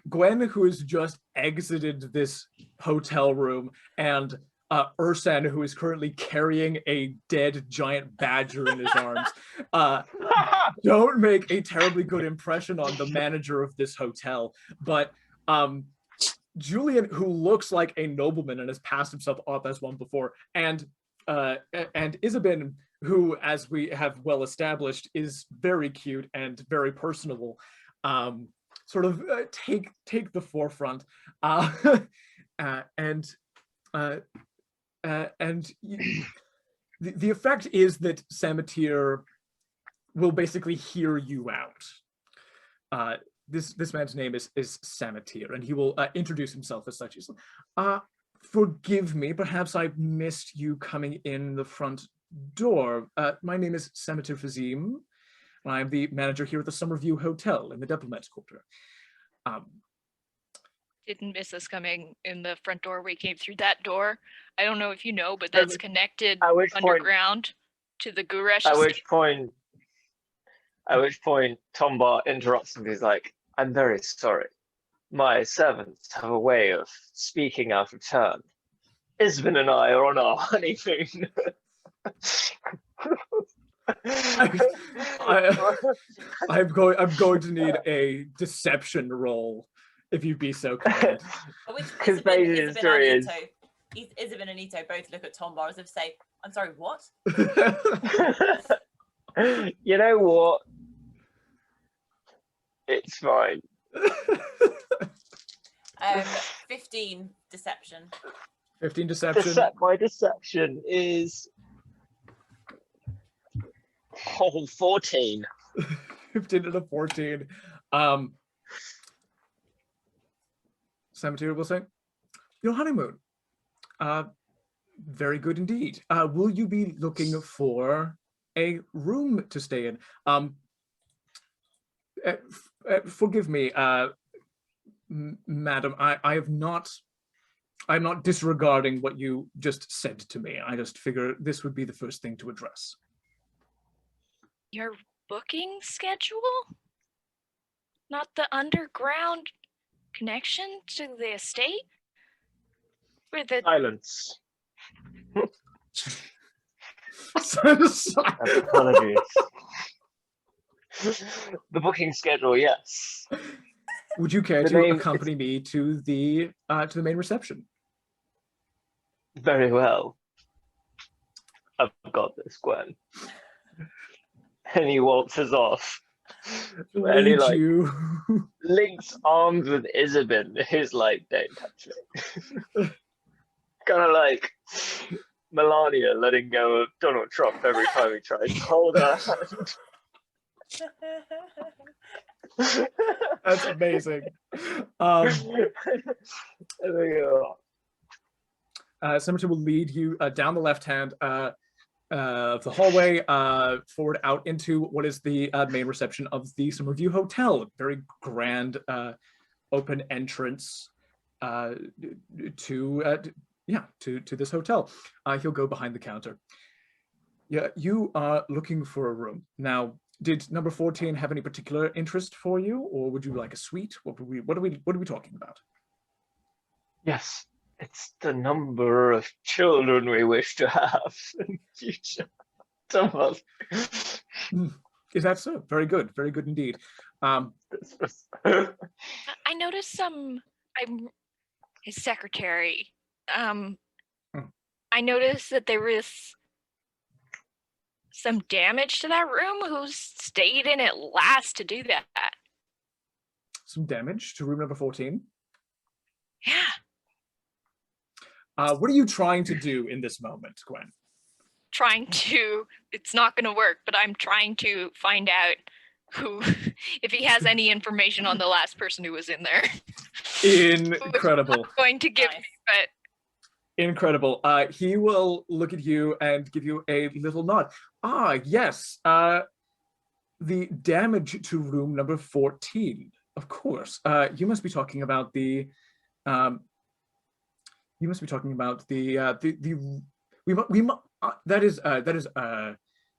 Gwen, who has just exited this hotel room, and Ursan, who is currently carrying a dead giant badger in his arms, don't make a terribly good impression on the manager of this hotel. But Julien, who looks like a nobleman and has passed himself off as one before, and Isabyn, who, as we have well established, is very cute and very personable, sort of take the forefront, and the effect is that Samatir will basically hear you out. This man's name is Samatir, and he will introduce himself as such. He's like, "Forgive me, perhaps I missed you coming in the front door. My name is Samatir Fazim. I'm the manager here at the Summerview Hotel in the Diplomat's Quarter." Didn't miss us coming in the front door. We came through that door. I don't know if you know, but that's connected underground to the Guresh. At which point, Tombar interrupts and he's like, "I'm very sorry. my servants have a way of speaking out of turn. Isabyn and I are on our honeymoon. I'm going to need a deception roll, if you'd be so kind. Because basically the story is... Isabyn and Ito both look at Tombar as if to say, I'm sorry, what? You know what? It's fine. 15 deception. 15 deception. My deception is 14. 15 and a 14. Cemetery will say, your honeymoon. Very good indeed. Will you be looking for a room to stay in? Forgive me, madam. I'm not disregarding what you just said to me. I just figure this would be the first thing to address. Your booking schedule? Not the underground connection to the estate? Or the... Silence. Apologies. The booking schedule, yes. Would you care to accompany me to the main reception? Very well. I've got this, Gwen. And he waltzes off. And he links arms with Isabyn, who's like, don't touch me. Kind of like Melania letting go of Donald Trump every time he tries to hold her hand. That's amazing. Cemetery will lead you down the left hand of the hallway forward out into what is the main reception of the Summerview Hotel. Very grand open entrance to this hotel. He'll go behind the counter. Yeah, you are looking for a room. Now, did number 14 have any particular interest for you, or would you like a suite? What are we talking about? Yes, it's the number of children we wish to have in the future. Is that so? Very good indeed. I noticed I'm his secretary. I noticed that there was some damage to that room. Who stayed in it last to do that? Some damage to room number 14? Yeah. What are you trying to do in this moment, Gwen? It's not going to work, but I'm trying to find out if he has any information on the last person who was in there. Incredible. Going to give me, but... Incredible. He will look at you and give you a little nod. Yes. The damage to room number 14, of course. You must be talking about the that is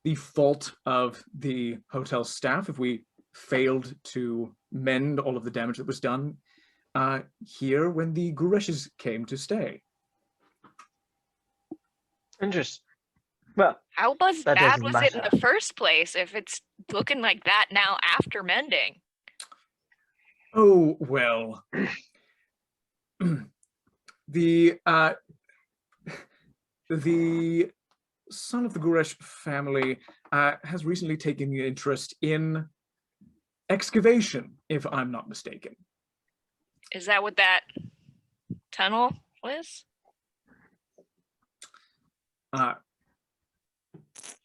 the fault of the hotel staff if we failed to mend all of the damage that was done here when the Gureshes came to stay. Interesting. Well, how bad was it in the first place if it's looking like that now after mending? Oh, well. The son of the Guresh family has recently taken an interest in excavation, if I'm not mistaken. Is that what that tunnel was?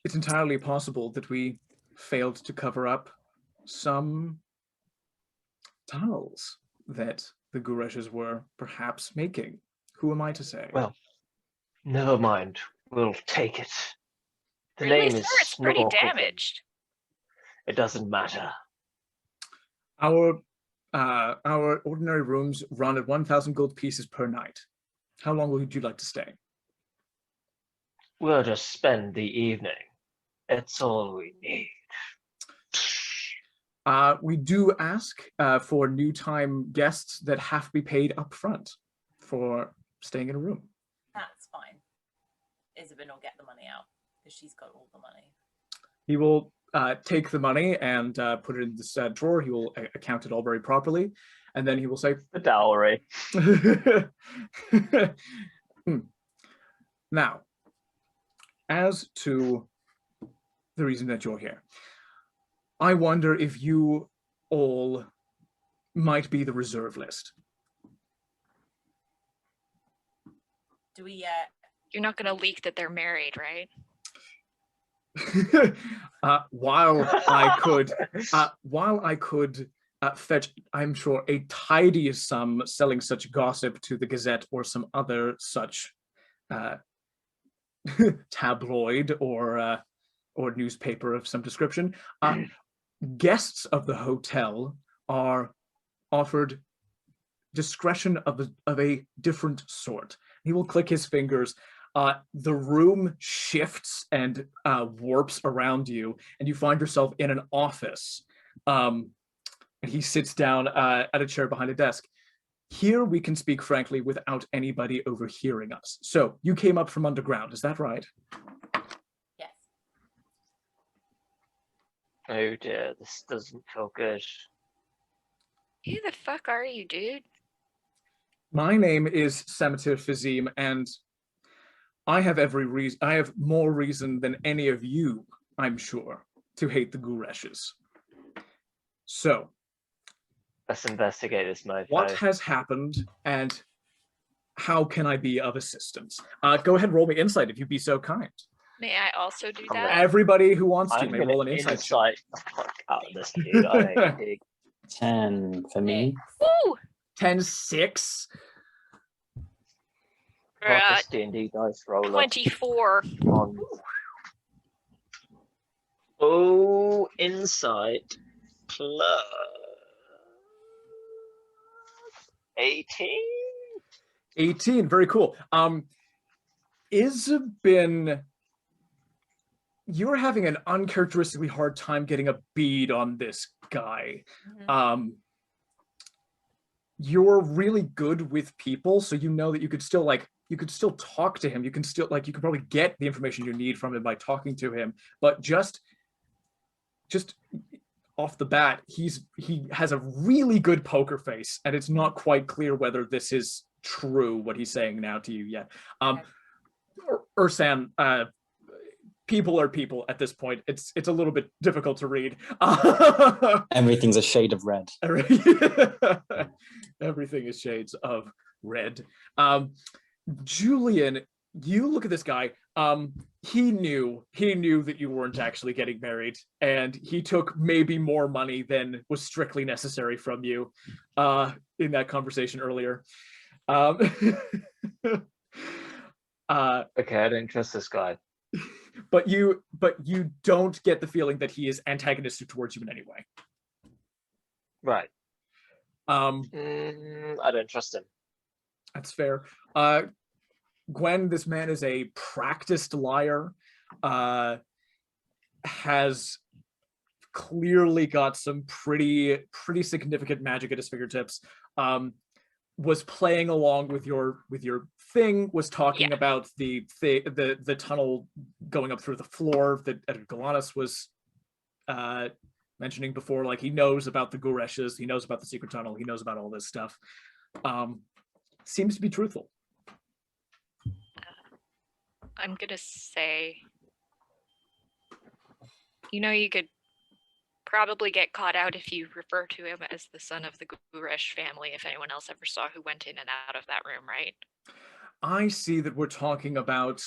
It's entirely possible that we failed to cover up some tunnels that the Gureshes were perhaps making. Who am I to say? Well, never mind. We'll take it. The really, name sir, is it's pretty damaged. It doesn't matter. Our ordinary rooms run at 1,000 gold pieces per night. How long would you like to stay? We'll just spend the evening. It's all we need. We do ask for new time guests that have to be paid up front for staying in a room. That's fine. Isabyn will get the money out because she's got all the money. He will take the money and put it in this drawer. He will account it all very properly. And then he will say, The dowry. Now, as to the reason that you're here, I wonder if you all might be the reserve list. Do we You're not going to leak that they're married, right? While I could fetch, I'm sure, a tidy sum selling such gossip to the Gazette or some other such tabloid or newspaper of some description, guests of the hotel are offered discretion of a different sort. He will click his fingers. The room shifts and warps around you, and you find yourself in an office. And he sits down at a chair behind a desk. Here we can speak frankly without anybody overhearing us. So you came up from underground, is that right? Yes. Oh dear, this doesn't feel good. Who the fuck are you, dude? My name is Senator Fazim, and I have every reason. I have more reason than any of you, I'm sure, to hate the Gureshes. So, Let's investigate this, mofo. what has happened, and how can I be of assistance? Go ahead, roll me insight if you'd be so kind. May I also do I'm that? Everybody who wants to I'm may gonna roll an insight. insight the fuck out of this dude. I ain't big. 10 for me. Woo! 10-6. We're Half at this D&D dice roller 24. on. Oh, insight plus 18. 18, very cool. Isabyn, you're having an uncharacteristically hard time getting a bead on this guy. Mm-hmm. You're really good with people, so you know that you could still talk to him. You can probably get the information you need from him by talking to him. But just off the bat, he has a really good poker face, and it's not quite clear whether this is true what he's saying now to you yet. Okay. Ursan, people are people at this point. It's a little bit difficult to read. Everything's a shade of red. Everything is shades of red. Julien, you look at this guy. He knew that you weren't actually getting married, and he took maybe more money than was strictly necessary from you in that conversation earlier. Okay, I don't trust this guy. But you don't get the feeling that he is antagonistic towards you in any way. Right. I don't trust him. That's fair. Gwen, this man is a practiced liar, has clearly got some pretty significant magic at his fingertips. Was playing along with your thing, was talking about the tunnel going up through the floor that Galanis was mentioning before. Like, he knows about the Gureshes, he knows about the secret tunnel, he knows about all this stuff. Seems to be truthful. I'm gonna say, you could probably get caught out if you refer to him as the son of the Guresh family, if anyone else ever saw who went in and out of that room, right? I see that we're talking about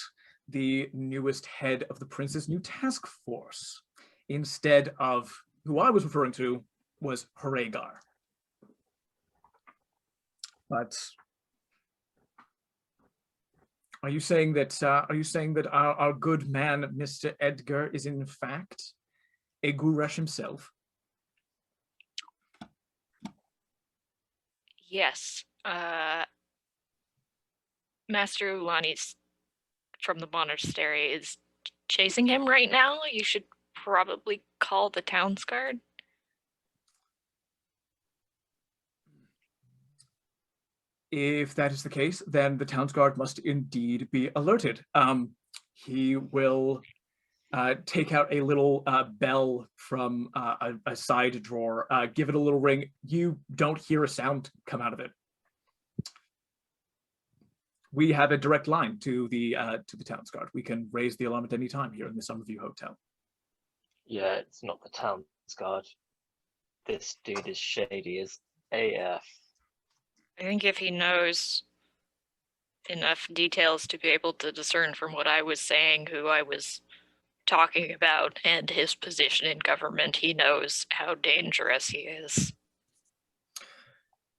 the newest head of the prince's new task force, instead of who I was referring to was Hraggar. But are you saying that our good man, Mr. Edgar, is in fact a Guresh himself? Yes. Master Ulani's from the monastery is chasing him right now. You should probably call the town's guard. if that is the case, then the town's guard must indeed be alerted. He will take out a little bell from a side drawer, give it a little ring. You don't hear a sound come out of it. We have a direct line to the town's guard. We can raise the alarm at any time here in the Summerview Hotel. Yeah, it's not the town's guard. This dude is shady as AF. I think if he knows enough details to be able to discern from what I was saying who I was talking about and his position in government, he knows how dangerous he is.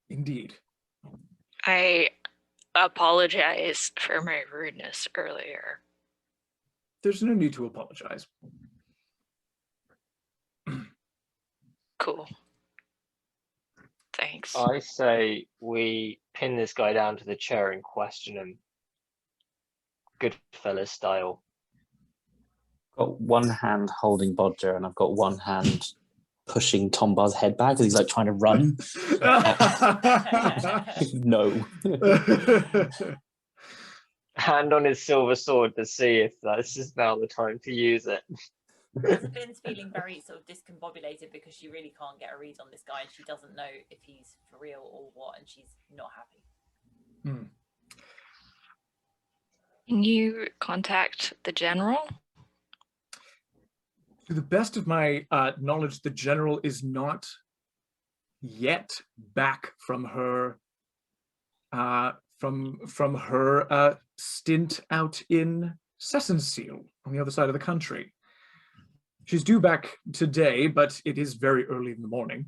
Indeed. I apologize for my rudeness earlier. There's no need to apologize. Cool. Thanks. I say we pin this guy down to the chair and question him. Goodfellas style. Got one hand holding Bodger, and I've got one hand pushing Tombar's head back because he's like trying to run. No. Hand on his silver sword to see if this is now the time to use it. Isabyn's feeling very sort of discombobulated because she really can't get a read on this guy and she doesn't know if he's for real or what, and she's not happy. Can you contact the general? To the best of my knowledge, the general is not yet back from her from her stint out in Sessenseal on the other side of the country. She's due back today, but it is very early in the morning.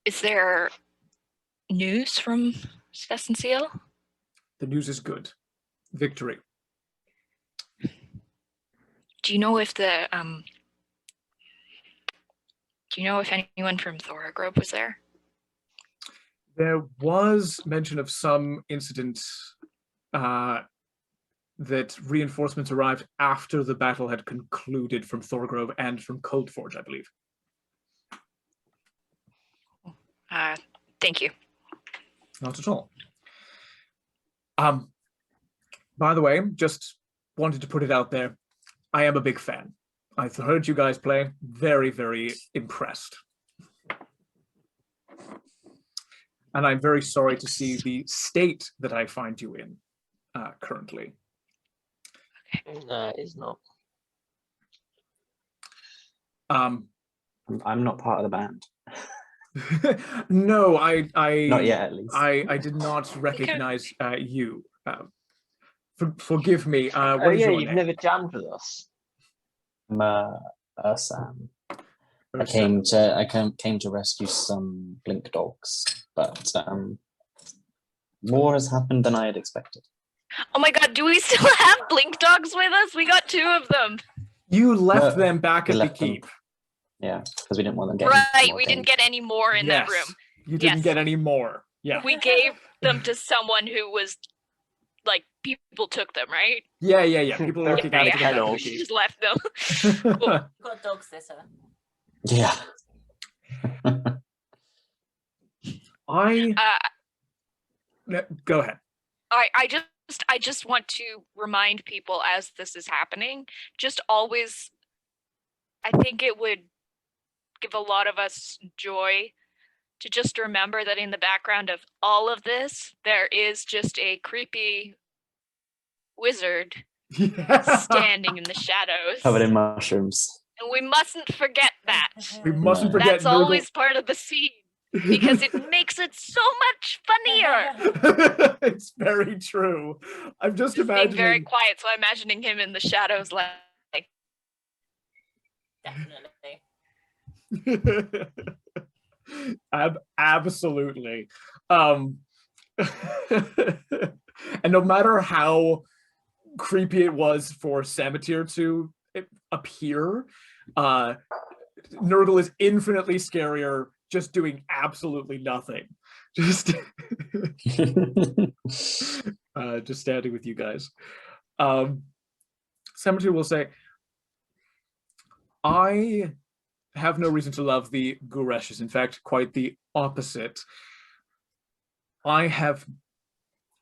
Is there news from Sessenseal? The news is good. Victory. Do you know if the do you know if anyone from Hraggar was there? There was mention of some incident that reinforcements arrived after the battle had concluded from Thorgrove and from Coldforge, I believe. Thank you. Not at all. By the way, just wanted to put it out there. I am a big fan. I've heard you guys play. Very, very impressed. And I'm very sorry to see the state that I find you in currently. No, it's not. I'm not part of the band. No, I Not yet, at least. I did not recognize you. Forgive me. Oh What is yeah, your you've name? never jammed with us. I'm Ursan. I Ursan. came to rescue some blink dogs, but more has happened than I had expected. Oh my god, do we still have blink dogs with us? We got 2 of them. You left No, them back we at the left them. keep. Yeah, because we didn't want them getting Right, more we didn't games. get any more in that room. You didn't Yes. get any more. Yeah. We gave them to someone who was like, people took them, right? Yeah. People are looking Yeah, at yeah. it. back at the We keep. just left them. Cool. You've got a dog sitter. Yeah. Go ahead. I just want to remind people as this is happening, just always, I think it would give a lot of us joy to just remember that in the background of all of this, there is just a creepy wizard standing in the shadows. Covered in mushrooms. And we mustn't forget that. We mustn't No. forget That's always part of the scene because it makes it so much funnier. It's very true. I'm just Just being very imagining. quiet, so I'm imagining him in the shadows like Definitely. Absolutely. And no matter how creepy it was for Sametir to appear, Nurgle is infinitely scarier just doing absolutely nothing. Just just standing with you guys. Sametir will say, I have no reason to love the Gureshes. In fact, quite the opposite. I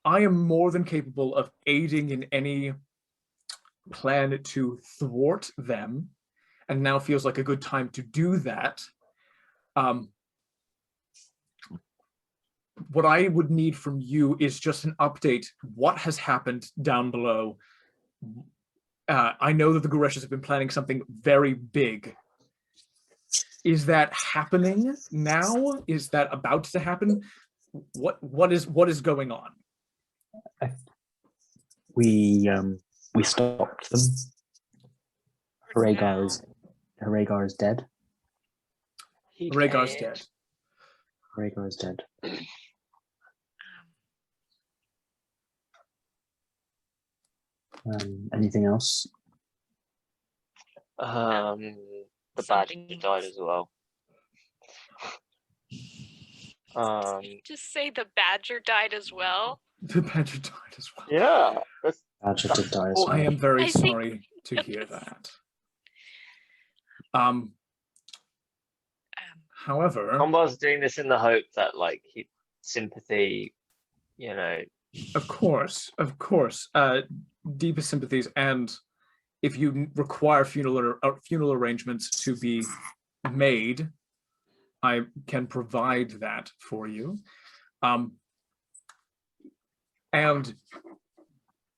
am more than capable of aiding in any plan to thwart them, and now feels like a good time to do that. What I would need from you is just an update. What has happened down below? I know that the Goreshes have been planning something very big. Is that happening now? Is that about to happen? What is going on? We stopped them. Hraggar is dead. Hraggar's dead. Hraggar is dead. Anything else? The badger died as well. Just say the badger died as well. The badger died as well. Yeah. Badger did die as well. I am very I think- sorry to hear that. However, Tombar's doing this in the hope that, like, sympathy, you know. of course, deepest sympathies, and if you require funeral arrangements to be made, I can provide that for you. And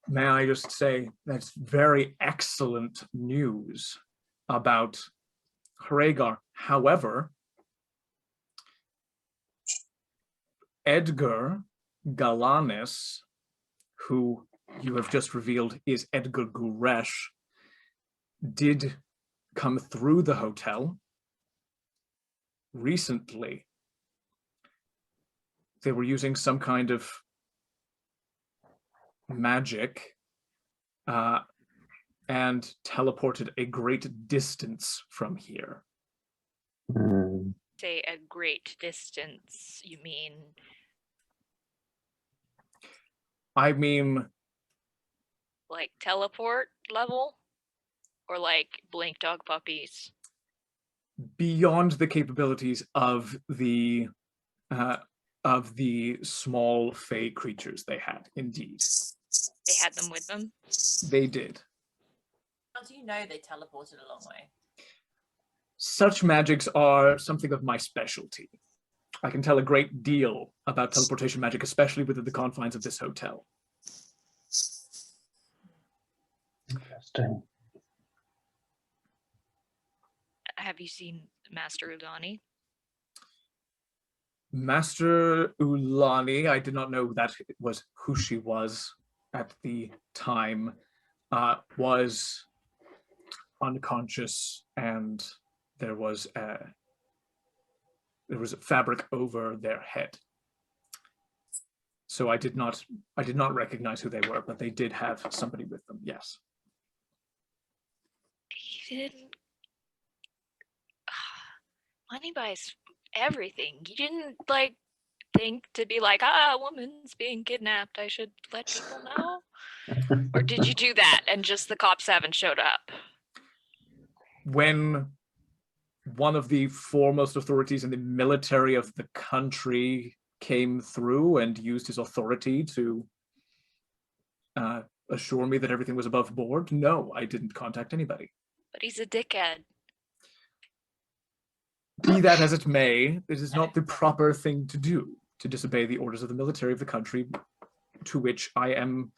may I just say, that's very excellent news about Hraggar. However, Edgar Galanis, who you have just revealed is Edgar Goresh, did come through the hotel recently. They were using some kind of magic and teleported a great distance from here. Say a great distance, you mean? I mean, Like teleport level? Or like blink dog puppies? beyond the capabilities of the small fey creatures they had, indeed. They had them with them? They did. How do you know they teleported a long way? Such magics are something of my specialty. I can tell a great deal about teleportation magic, especially within the confines of this hotel. Interesting. Have you seen Master Udani? Master Ulani, I did not know that was who she was at the time, was unconscious, and there was a fabric over their head. So I did not recognize who they were, but they did have somebody with them, yes. He didn't. Money buys everything. You didn't like think to be like, a woman's being kidnapped, I should let people know? Or did you do that and just the cops haven't showed up? When one of the foremost authorities in the military of the country came through and used his authority to assure me that everything was above board, no, I didn't contact anybody. But he's a dickhead. Be that as it may, it is not the proper thing to do, to disobey the orders of the military of the country to which I am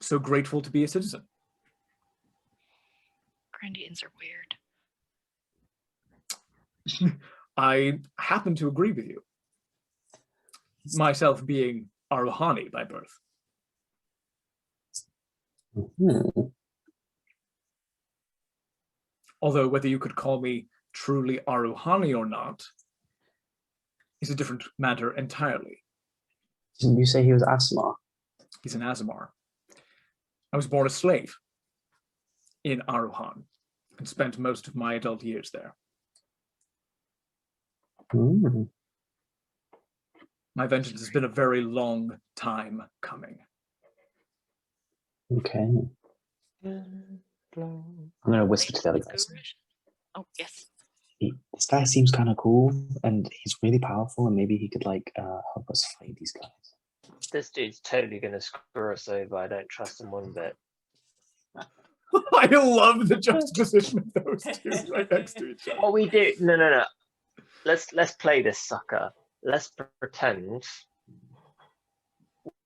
so grateful to be a citizen. Grandians are weird. I happen to agree with you. Myself being Aruhani by birth. Although whether you could call me truly Aruhani or not is a different matter entirely. Didn't you say he was Asmar? He's an Azamar. I was born a slave in Aruhan and spent most of my adult years there. My vengeance has been a very long time coming. Okay. I'm going to whisper to the other guys. Oh, yes. This this guy seems kind of cool, and he's really powerful, and maybe he could like help us fight these guys. This dude's totally gonna screw us over. I don't trust him one bit. I love the juxtaposition of those two right next to each other. What we do? No. Let's play this sucker. Let's pretend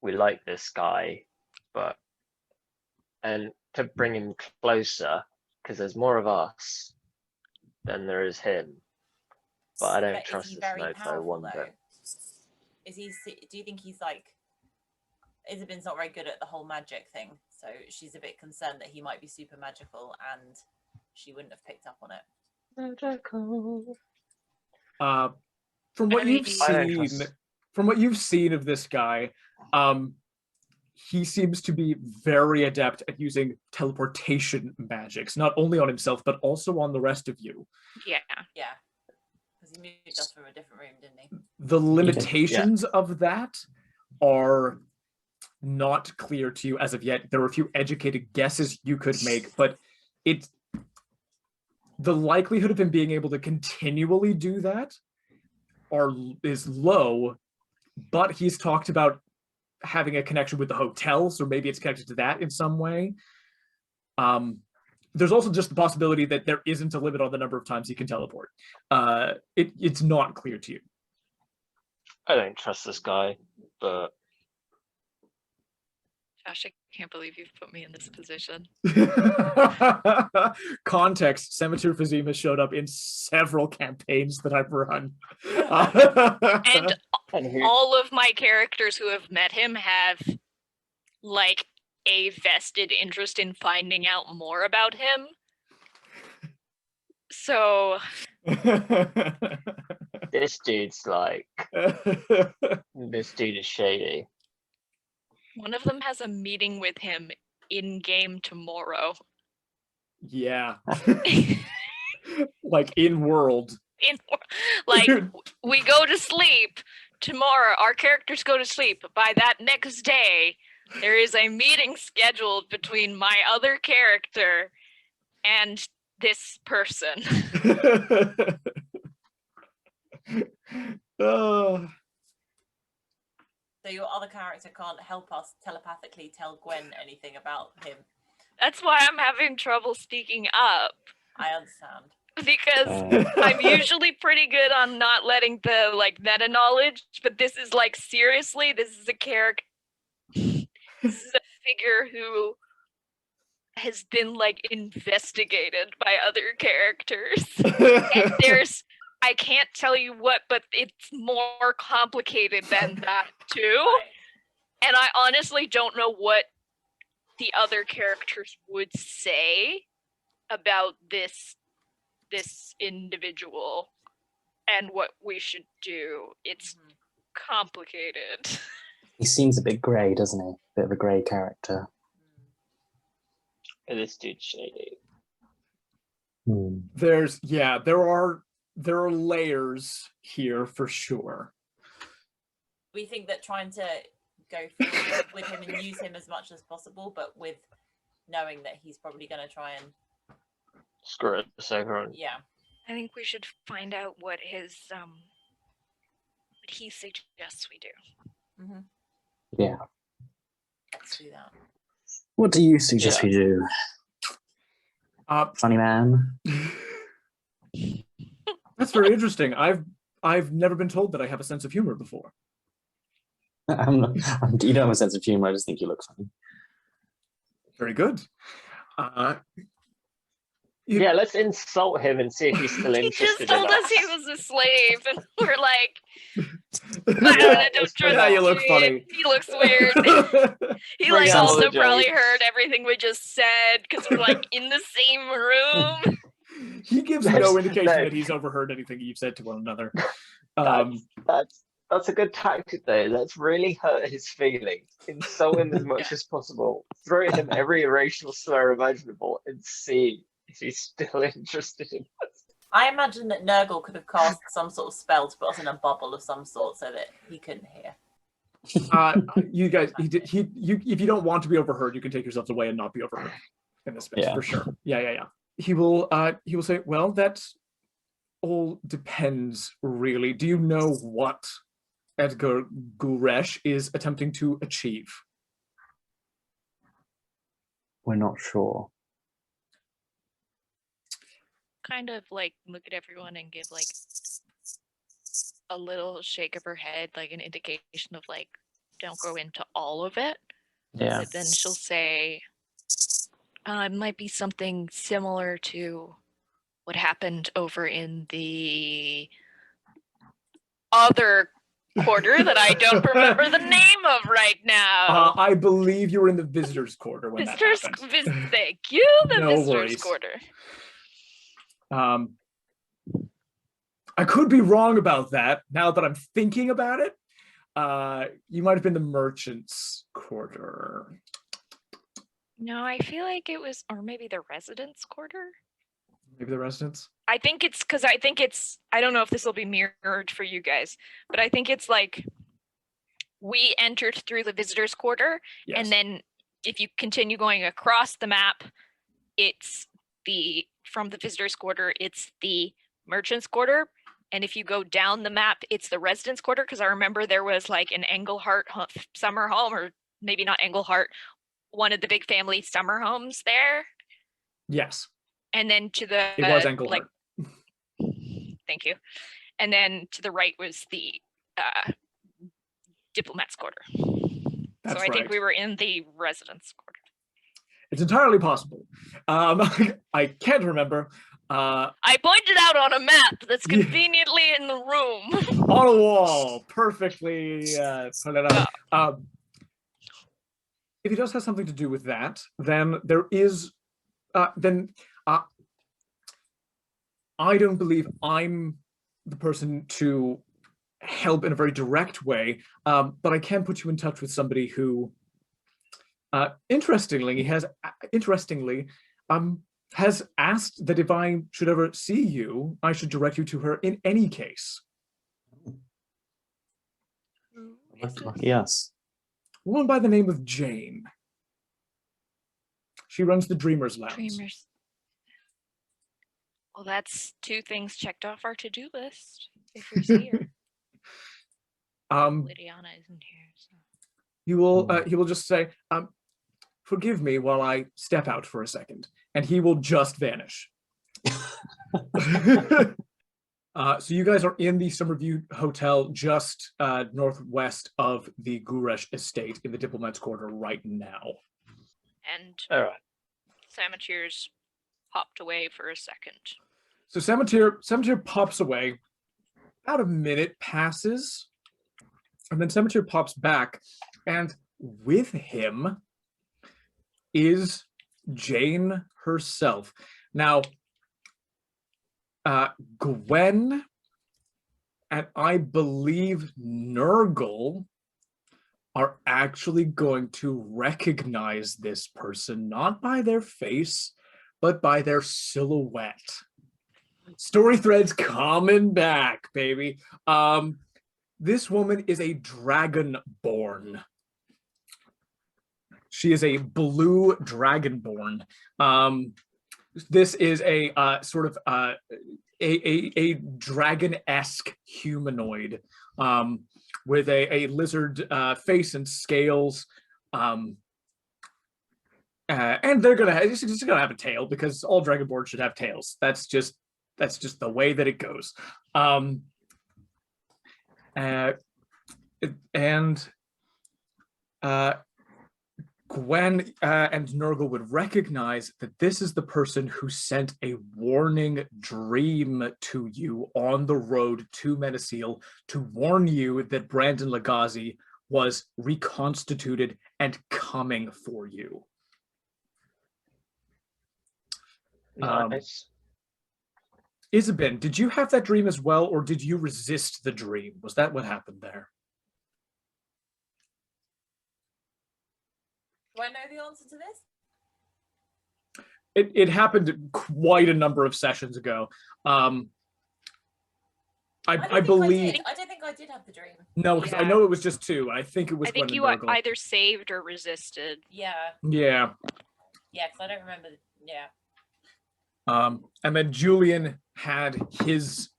we like this guy, and to bring him closer, because there's more of us than there is him. But I don't trust this mofo one bit. Is he? Do you think he's like? Isabyn's not very good at the whole magic thing, so she's a bit concerned that he might be super magical, and she wouldn't have picked up on it. Magical. From what you've seen of this guy, he seems to be very adept at using teleportation magics, not only on himself but also on the rest of you. Yeah. Because he moved us from a different room, didn't he? The limitations of that are not clear to you as of yet. There are a few educated guesses you could make, but the likelihood of him being able to continually do that is low, but he's talked about having a connection with the hotel, so maybe it's connected to that in some way. There's also just the possibility that there isn't a limit on the number of times he can teleport. It's not clear to you. I don't trust this guy, but Josh, I can't believe you've put me in this position. Context: Cemetery Fazim has showed up in several campaigns that I've run. And all of my characters who have met him have like a vested interest in finding out more about him. So this dude's like, this dude is shady. one of them has a meeting with him in game tomorrow. Yeah. Like in world. Like we go to sleep tomorrow, our characters go to sleep. By that next day, there is a meeting scheduled between my other character and this person. Oh. So your other character can't help us telepathically tell Gwen anything about him. That's why I'm having trouble speaking up. I understand. Because I'm usually pretty good on not letting the like meta knowledge, but this is like seriously, this is a character, this is a figure who has been like investigated by other characters. And I can't tell you what, but it's more complicated than that too. And I honestly don't know what the other characters would say about this individual and what we should do. It's complicated. He seems a bit grey, doesn't he? Bit of a grey character. This dude's shady. There are layers here for sure. We think that trying to go through with him and use him as much as possible, but with knowing that he's probably going to try and screw us over. Yeah. I think we should find out what what he suggests we do. Mm-hmm. Yeah. Let's do that. What do you suggest we do? Funny man. That's very interesting. I've never been told that I have a sense of humor before. You don't have a sense of humor. I just think you look funny. Very good. Yeah, let's insult him and see if he's still interested. He just told us he was a slave, and we're like, I don't trust Yeah, you him. look funny. He looks weird. He like Yeah, also Joey. probably heard everything we just said because we're like in the same room. He gives no indication that he's overheard anything you've said to one another. That's a good tactic though. Let's really hurt his feelings. Insult him as much as possible. Throw at him every racial slur imaginable and see if he's still interested in us. I imagine that Nurgle could have cast some sort of spell to put us in a bubble of some sort so that he couldn't hear. You guys, if you don't want to be overheard, you can take yourselves away and not be overheard in this space for sure. Yeah. He will say, well, all depends, really. Do you know what Edgar Guresh is attempting to achieve? We're not sure. Kind of like look at everyone and give like a little shake of her head, like an indication of like, don't go into all of it. Yeah. But then she'll say, it might be something similar to what happened over in the other quarter that I don't remember the name of right now. I believe you were in the visitors' quarter when that happened. Thank you, the No visitors' worries. quarter. I could be wrong about that now that I'm thinking about it. You might have been the merchants' quarter. No, I feel like it was, or maybe the residents' quarter. Maybe the residents? I think it's because I don't know if this will be mirrored for you guys, but I think it's like we entered through the visitors' quarter, Yes. and then if you continue going across the map, it's from the visitors' quarter, it's the merchants' quarter. And if you go down the map, it's the residents' quarter, because I remember there was like an Englehart summer home, or maybe not Englehart, one of the big family summer homes there. Yes. And then to the It was Englehart. Thank you. And then to the right was the diplomats' quarter. That's so I think right. we were in the residents' quarter. It's entirely possible. I can't remember. I pointed out on a map that's conveniently in the room. On a wall, perfectly put it up. If it does have something to do with that, then there is, I don't believe I'm the person to help in a very direct way, but I can put you in touch with somebody who, interestingly, has asked that if I should ever see you, I should direct you to her in any case. Yes. A woman by the name of Jane. She runs the Dreamers Lounge. Dreamers. Well, that's 2 things checked off our to-do list. If you're here. Lydiana isn't here. So. He will just say, forgive me while I step out for a second, and he will just vanish. So you guys are in the Summerview Hotel just northwest of the Guresh estate in the Diplomats' Quarter right now. And All right. Sameteer's popped away for a second. So Sameteer pops away. About a minute passes, and then Sameteer pops back, and with him is Jane herself. Now, Gwen and I believe Nurgle are actually going to recognize this person, not by their face, but by their silhouette. Story threads coming back, baby. This woman is a dragonborn. She is a blue dragonborn. This is a sort of a dragon-esque humanoid with a lizard face and scales. And it's just gonna have a tail because all dragonborns should have tails. That's just the way that it goes. Gwen and Nurgle would recognize that this is the person who sent a warning dream to you on the road to Menacil to warn you that Brandon Lagazi was reconstituted and coming for you. Nice. Isabyn, did you have that dream as well, or did you resist the dream? Was that what happened there? Do I know the answer to this? It happened quite a number of sessions ago. I believe. I don't think I did have the dream. No, because I know it was just 2. I think it was. I think you either saved or resisted. Yeah. Yeah. Yeah, because I don't remember. Yeah. And then Julien had his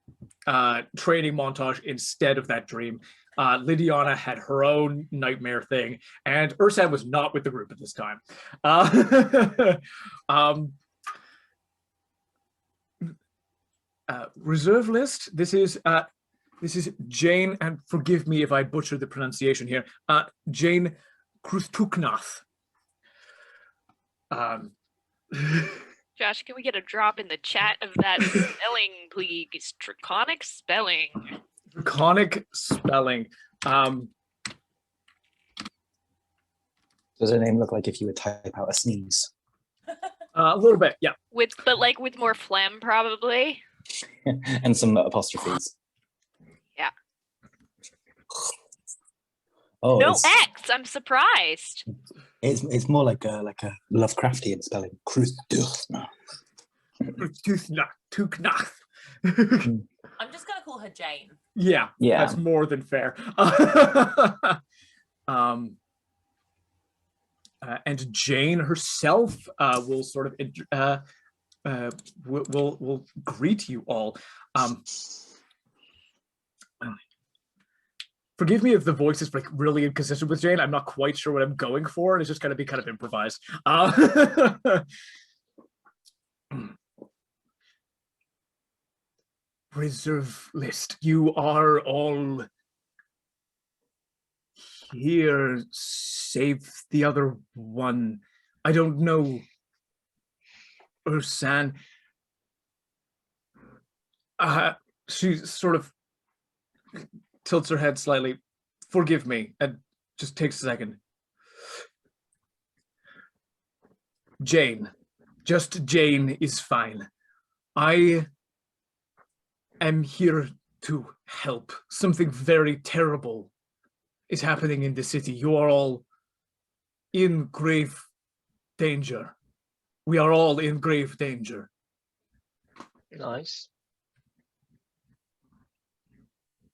training montage instead of that dream. Lydiana had her own nightmare thing, and Ursan was not with the group at this time. Reserve list. This is Jane, and forgive me if I butcher the pronunciation here. Jane Krustuknath. Josh, can we get a drop in the chat of that spelling, please? Draconic spelling. Draconic spelling. Does her name look like if you would type out a sneeze? A little bit, yeah. With more phlegm, probably. And some apostrophes. Yeah. Oh, No X. I'm surprised. it's more like a Lovecraftian spelling. Krustuknath. Krustuknath. I'm just gonna call her Jane. Yeah, Yeah. that's more than fair. And Jane herself will sort of will greet you all. Forgive me if the voice is like really inconsistent with Jane. I'm not quite sure what I'm going for, and it's just going to be kind of improvised. Reserve list. You are all here, save the other one. I don't know. Ursan. She sort of tilts her head slightly. Forgive me, and just takes a second. Jane. Just Jane is fine. I am here to help. Something very terrible is happening in the city. You are all in grave danger. We are all in grave danger. Nice.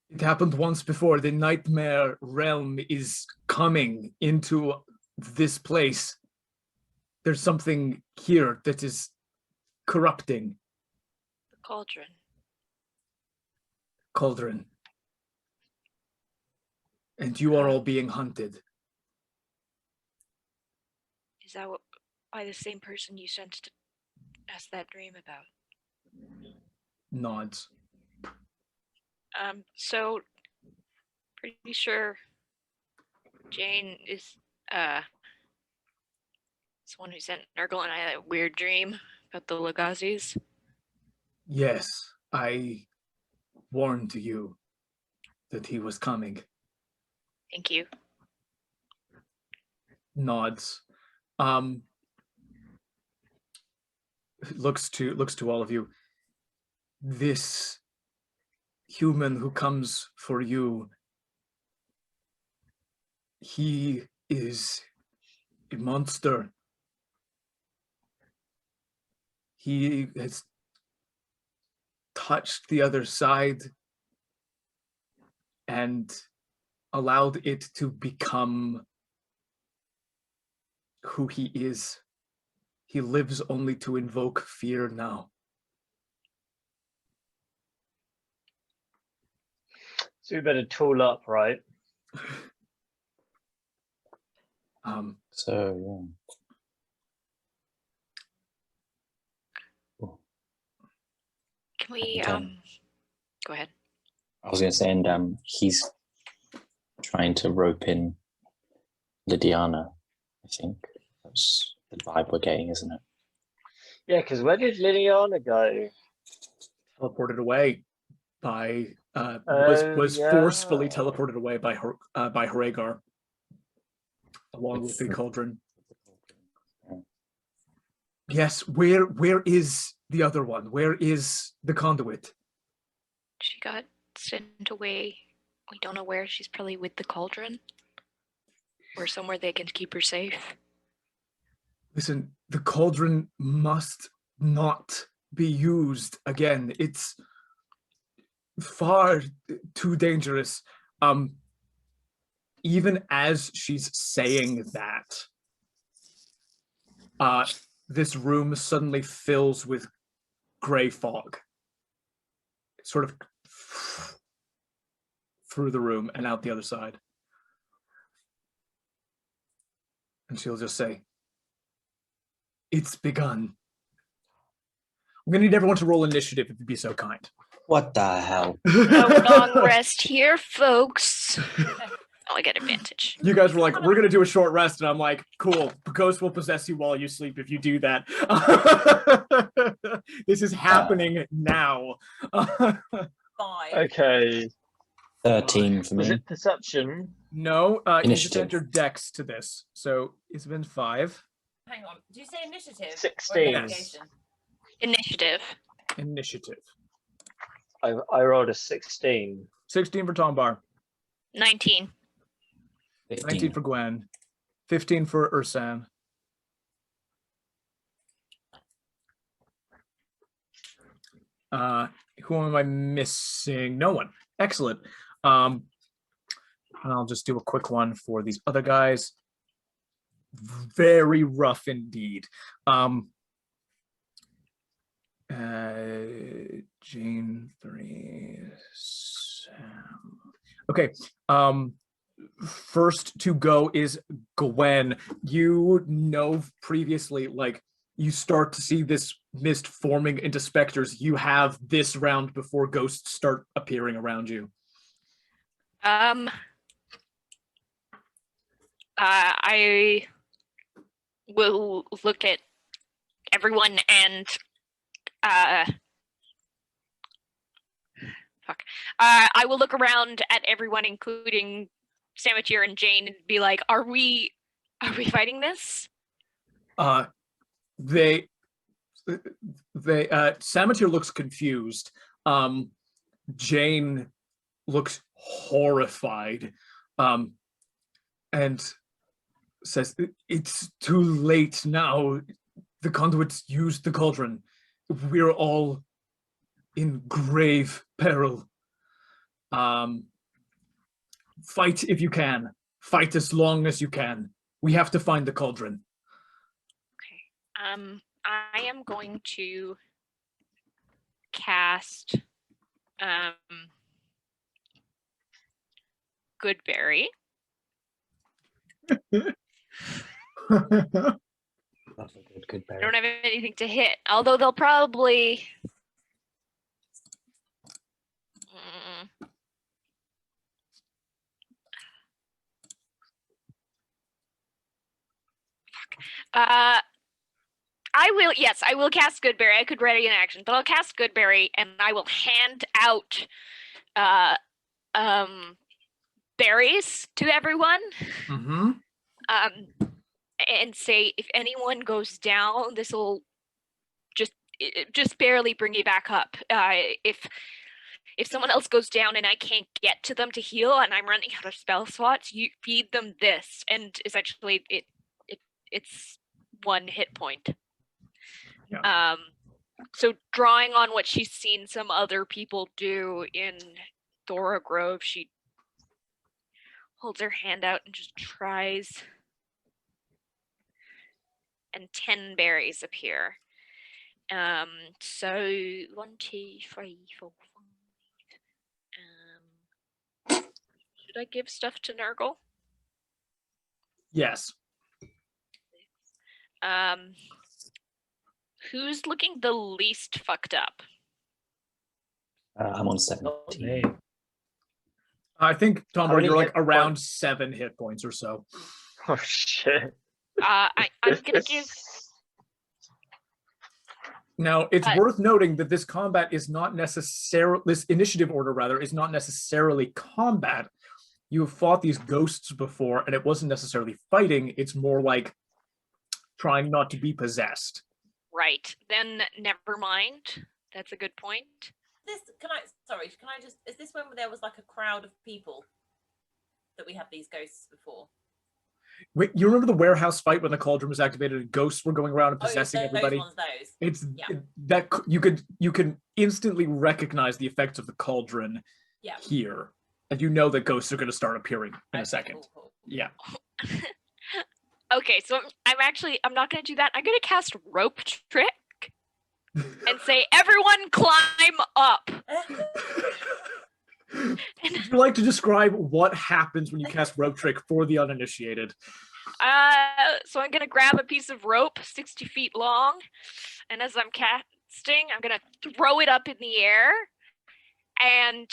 It happened once before. The nightmare realm is coming into this place. There's something here that is corrupting. The cauldron. Cauldron. And you are all being hunted. Is that by the same person you sent to us that dream about? Nods. So pretty sure Jane is someone who sent Nurgle and I that weird dream about the Lagazis. Yes, I warned you that he was coming. Thank you. Nods. Looks to all of you. This human who comes for you, he is a monster. He has touched the other side and allowed it to become who he is. He lives only to invoke fear now. So we better tool up, right? So yeah. Can we go ahead? I was going to say, and he's trying to rope in Lydiana, I think. That's the vibe we're getting, isn't it? Yeah, because where did Liliana go? Teleported away by was yeah. forcefully teleported away by Hraggar, along with the cauldron. Yes, where is the other one? Where is the conduit? She got sent away. We don't know where. She's probably with the cauldron. Or somewhere they can keep her safe. Listen, the cauldron must not be used again. It's far too dangerous. Even as she's saying that, this room suddenly fills with gray fog. sort of through the room and out the other side. And she'll just say, "It's begun." I'm going to need everyone to roll initiative if you'd be so kind. What the hell? No long rest here, folks. Oh, I get advantage. You guys were like, "We're going to do a short rest." And I'm like, "Cool. Ghost will possess you while you sleep if you do that." This is happening now. 5. Okay. 13 for Was me. it perception? No, you just Initiative. add your dex to this. So it's been 5. Hang on. Do you say initiative? or 16. investigation? Initiative. Initiative. I rolled a 16. 16 for Tombar. 19. 15. 19 for Gwen. 15 for Ursan. Who am I missing? No one. Excellent. And I'll just do a quick one for these other guys. Very rough indeed. Jane 3. Sam. Okay. First to go is Gwen. You know previously, like, you start to see this mist forming into specters. You have this round before ghosts start appearing around you. I will look at everyone and I will look around at everyone, including Samatir and Jane, and be like, "Are we fighting this?" They Samatir looks confused. Jane looks horrified, and says, "It's too late now. The conduits used the cauldron. We're all in grave peril. Fight if you can. Fight as long as you can. We have to find the cauldron." Okay. I am going to cast Goodberry. That's a good I berry. don't have anything to hit, although they'll probably. I will cast Goodberry. I could ready an action, but I'll cast Goodberry and I will hand out berries to everyone. Mm-hmm. And say, if anyone goes down, this will just barely bring you back up. If someone else goes down and I can't get to them to heal and I'm running out of spell slots, you feed them this, and essentially it's 1 hit point. Yeah. So drawing on what she's seen some other people do in Thora Grove, she holds her hand out and just tries, and 10 berries appear. So 1, 2, 3, 4, 5. Should I give stuff to Nurgle? Yes. Who's looking the least fucked up? I'm on Not 17. me. I think, Tom, How many you're like hit around points? 7 hit points or so. Oh shit. I'm gonna give. Now, it's worth noting that this combat is not necessarily, this initiative order rather, is not necessarily combat. You have fought these ghosts before, and it wasn't necessarily fighting. It's more like trying not to be possessed. Right, then never mind. That's a good point. Is this when there was like a crowd of people that we had these ghosts before? Wait, you remember the warehouse fight when the cauldron was activated and ghosts were going around and possessing everybody? Those. It's Yeah. that you can instantly recognize the effects of the cauldron Yeah. here, and you know that ghosts are going to start appearing in a Okay, second. cool. Yeah. Okay, so I'm not gonna do that. I'm gonna cast Rope Trick and say, everyone climb up. you like to describe what happens when you cast Rope Trick for the uninitiated? So I'm gonna grab a piece of rope 60 feet long, and as I'm casting, I'm gonna throw it up in the air, and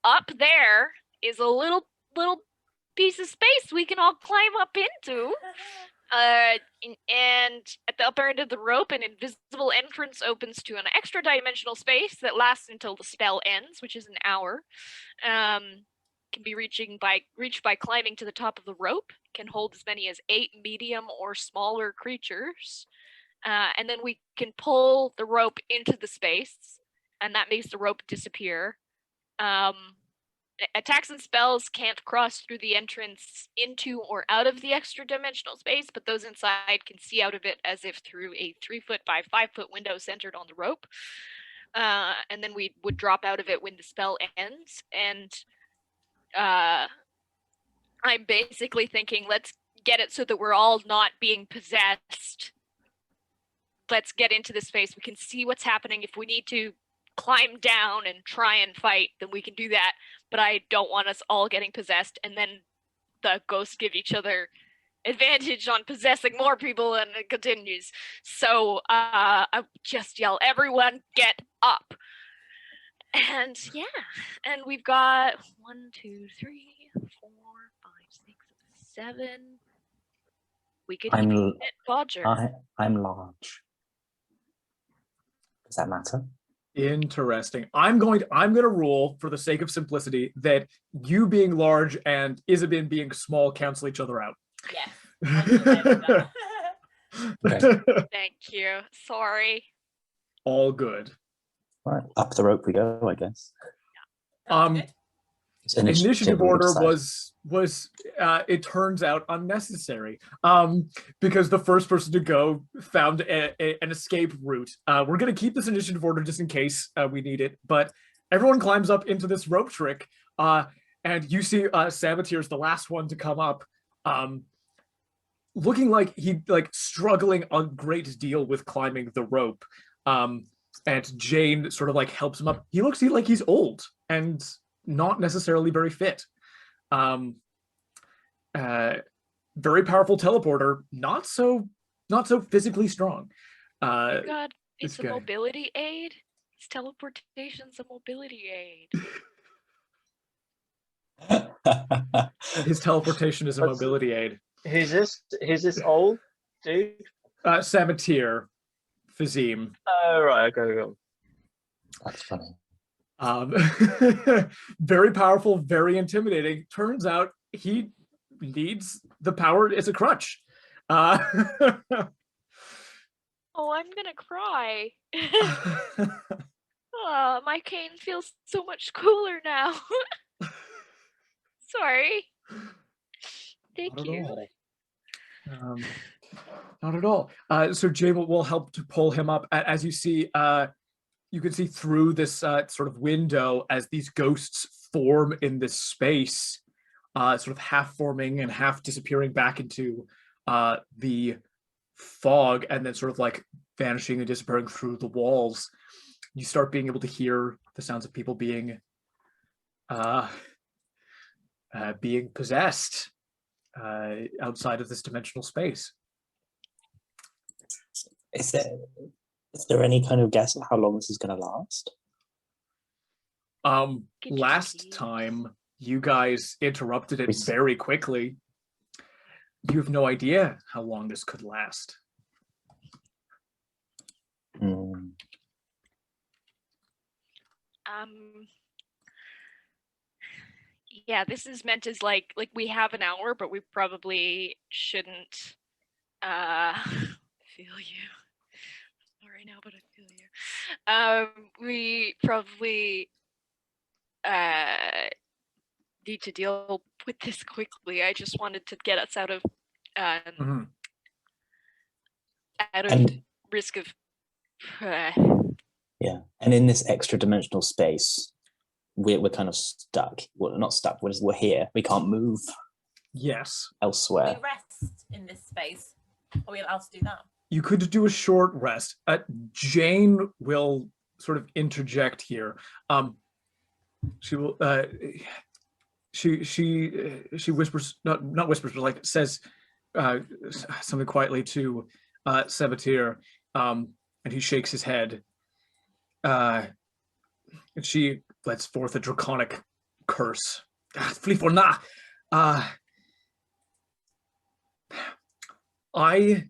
up there is a little piece of space we can all climb up into. And at the upper end of the rope, an invisible entrance opens to an extra dimensional space that lasts until the spell ends, which is an hour. Can be reached by climbing to the top of the rope. Can hold as many as 8 medium or smaller creatures. And then we can pull the rope into the space, and that makes the rope disappear. Attacks and spells can't cross through the entrance into or out of the extra dimensional space, but those inside can see out of it as if through a 3-foot by 5-foot window centered on the rope. And then we would drop out of it when the spell ends. And I'm basically thinking, let's get it so that we're all not being possessed. Let's get into the space. We can see what's happening. If we need to climb down and try and fight, then we can do that. But I don't want us all getting possessed, and then the ghosts give each other advantage on possessing more people, and it continues. So I just yell, everyone get up. And yeah, and we've got 1, 2, 3, 4, 5, 6, 7. We could I'm even hit Bodger. I'm large. Does that matter? Interesting. I'm gonna rule, for the sake of simplicity, that you being large and Isabyn being small cancel each other out. Yes. Okay. Thank you. Sorry. All good. Right, up the rope we go, I guess. It's Initiative we'll order decide. was it turns out unnecessary, because the first person to go found an escape route. We're going to keep this initiative order just in case we need it, but everyone climbs up into this rope trick, and you see Saboteur's the last one to come up, looking like he struggling a great deal with climbing the rope, and Jane sort of helps him up. He looks like he's old and not necessarily very fit. Very powerful teleporter, not so physically strong. Oh God, it's this a guy. mobility aid. It's teleportation's a mobility aid. His teleportation is a What's- mobility aid. Who's this old dude? Saboteur, Fazim. Oh, right, okay. That's funny. Very powerful, very intimidating. Turns out he needs the power as a crutch. Oh, I'm gonna cry. Oh, my cane feels so much cooler now. Sorry. Thank Not at you. all. Not at all. So Jay will help to pull him up. As you see, you can see through this sort of window as these ghosts form in this space, sort of half forming and half disappearing back into the fog, and then sort of vanishing and disappearing through the walls. You start being able to hear the sounds of people being possessed outside of this dimensional space. Is there any kind of guess at how long this is going to last? Could you Last tease? time you guys interrupted it We s- very quickly. You have no idea how long this could last. Hmm. Yeah, this is meant as like we have an hour, but we probably shouldn't feel you. Sorry now, but I feel you. We probably need to deal with this quickly. I just wanted to get us out of Mhm. And- risk of Yeah, and in this extra dimensional space, we're kind of stuck. Well, not stuck. We're here. We can't move Yes. elsewhere. We rest in this space. Are we allowed to do that? You could do a short rest. Jane will sort of interject here. She will. she whispers, not whispers, but like says something quietly to Sabatir, and he shakes his head. And she lets forth a draconic curse. Flee for na. I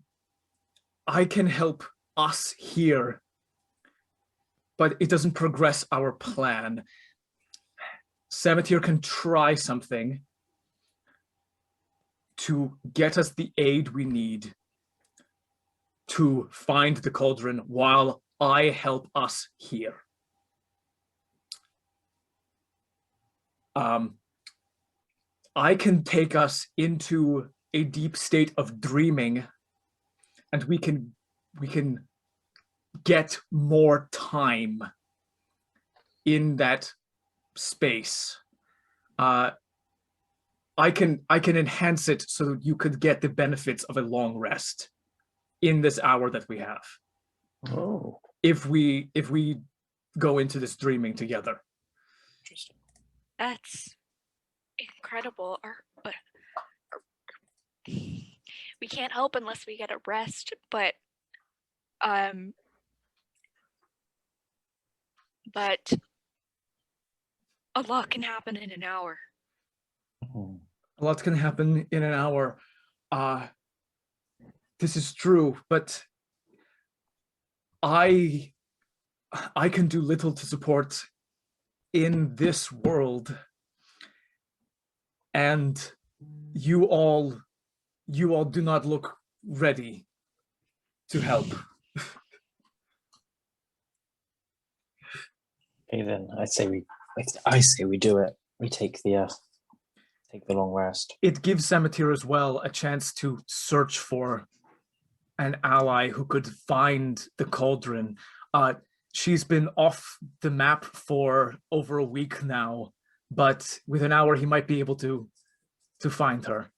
can help us here, but it doesn't progress our plan. Sabatir can try something to get us the aid we need to find the cauldron while I help us here. I can take us into a deep state of dreaming, and we can get more time in that space. I can enhance it so that you could get the benefits of a long rest in this hour that we have. Oh, If we go into this dreaming together. interesting. That's incredible. We can't help unless we get a rest, but a lot can happen in an hour. Mhm. A lot can happen in an hour. This is true, but I can do little to support in this world, and you all do not look ready to help. Okay, then I say we do it. We take the long rest. It gives Sabatir as well a chance to search for an ally who could find the cauldron. She's been off the map for over a week now, but with an hour he might be able to find her.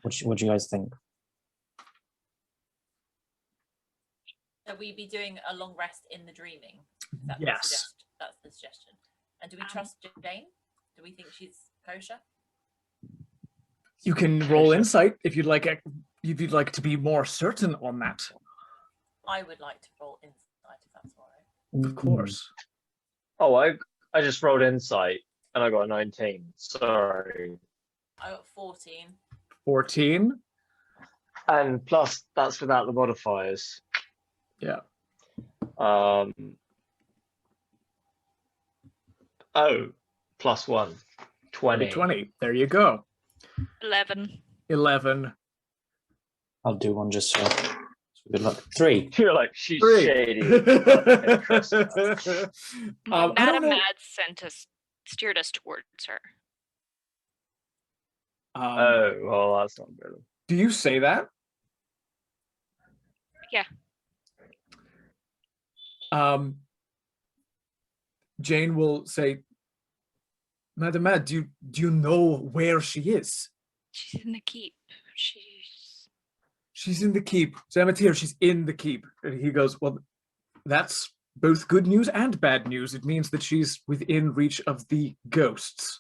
What do you guys think? So we be doing a long rest in the dreaming? That's Yes. that's the suggestion. And do we trust Jane? Do we think she's kosher? You can roll insight if you'd like to be more certain on that. I would like to roll insight if that's all right. Of course. Oh, I just rolled insight and I got a 19. Sorry. I got 14. 14. And plus, that's without the modifiers. Yeah. Oh, plus 1. 20. 20. There you go. 11. 11. I'll do one just so good luck. 3. You're like, she's 3. shady. I don't Madam know. Mad steered us towards her. Oh, well, that's not good. Do you say that? Yeah. Jane will say, Madam Mad, do you know where she is? She's in the keep. She's in the keep. Sabatir, she's in the keep. And he goes, well, that's both good news and bad news. It means that she's within reach of the ghosts.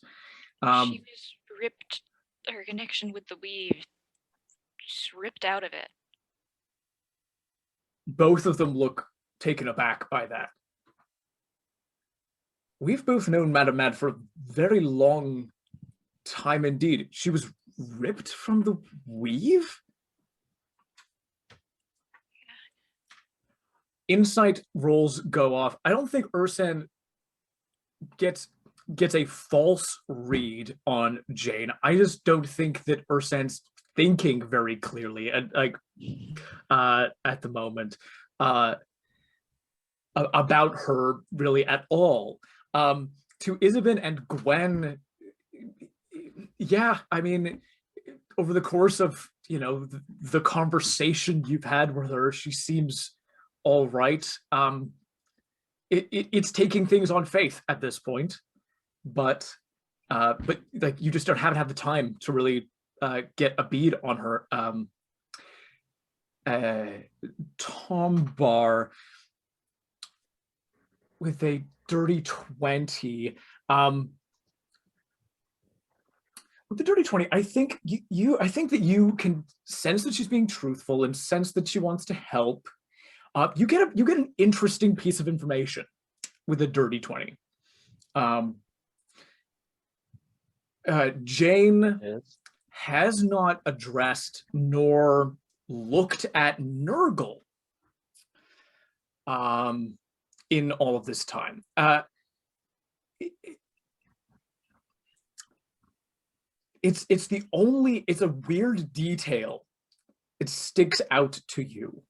She was ripped, her connection with the weave, just ripped out of it. Both of them look taken aback by that. We've both known Madam Mad for a very long time indeed. She was ripped from the weave? Insight rolls go off. I don't think Ursan gets a false read on Jane. I just don't think that Ursan's thinking very clearly at the moment about her really at all. To Isabyn and Gwen, yeah, I mean, over the course of the conversation you've had with her, she seems all right. It's taking things on faith at this point, but like you just haven't had the time to really get a bead on her. Tombar, with a dirty 20. With the dirty 20, I think I think that you can sense that she's being truthful and sense that she wants to help. You get an interesting piece of information with a dirty 20. Jane has not addressed nor looked at Nurgle in all of this time. It's a weird detail. It sticks out to you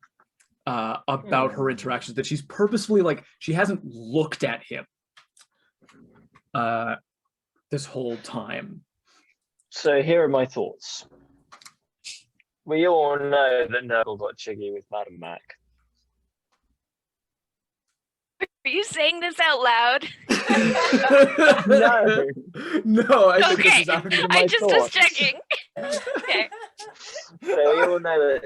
about her interactions, that she's purposefully, like, she hasn't looked at him this whole time. So here are my thoughts. We all know that Nurgle got jiggy with Madam Mac. Are you saying this out loud? No, I think this Okay, is happening. I just was checking. Okay. So we all know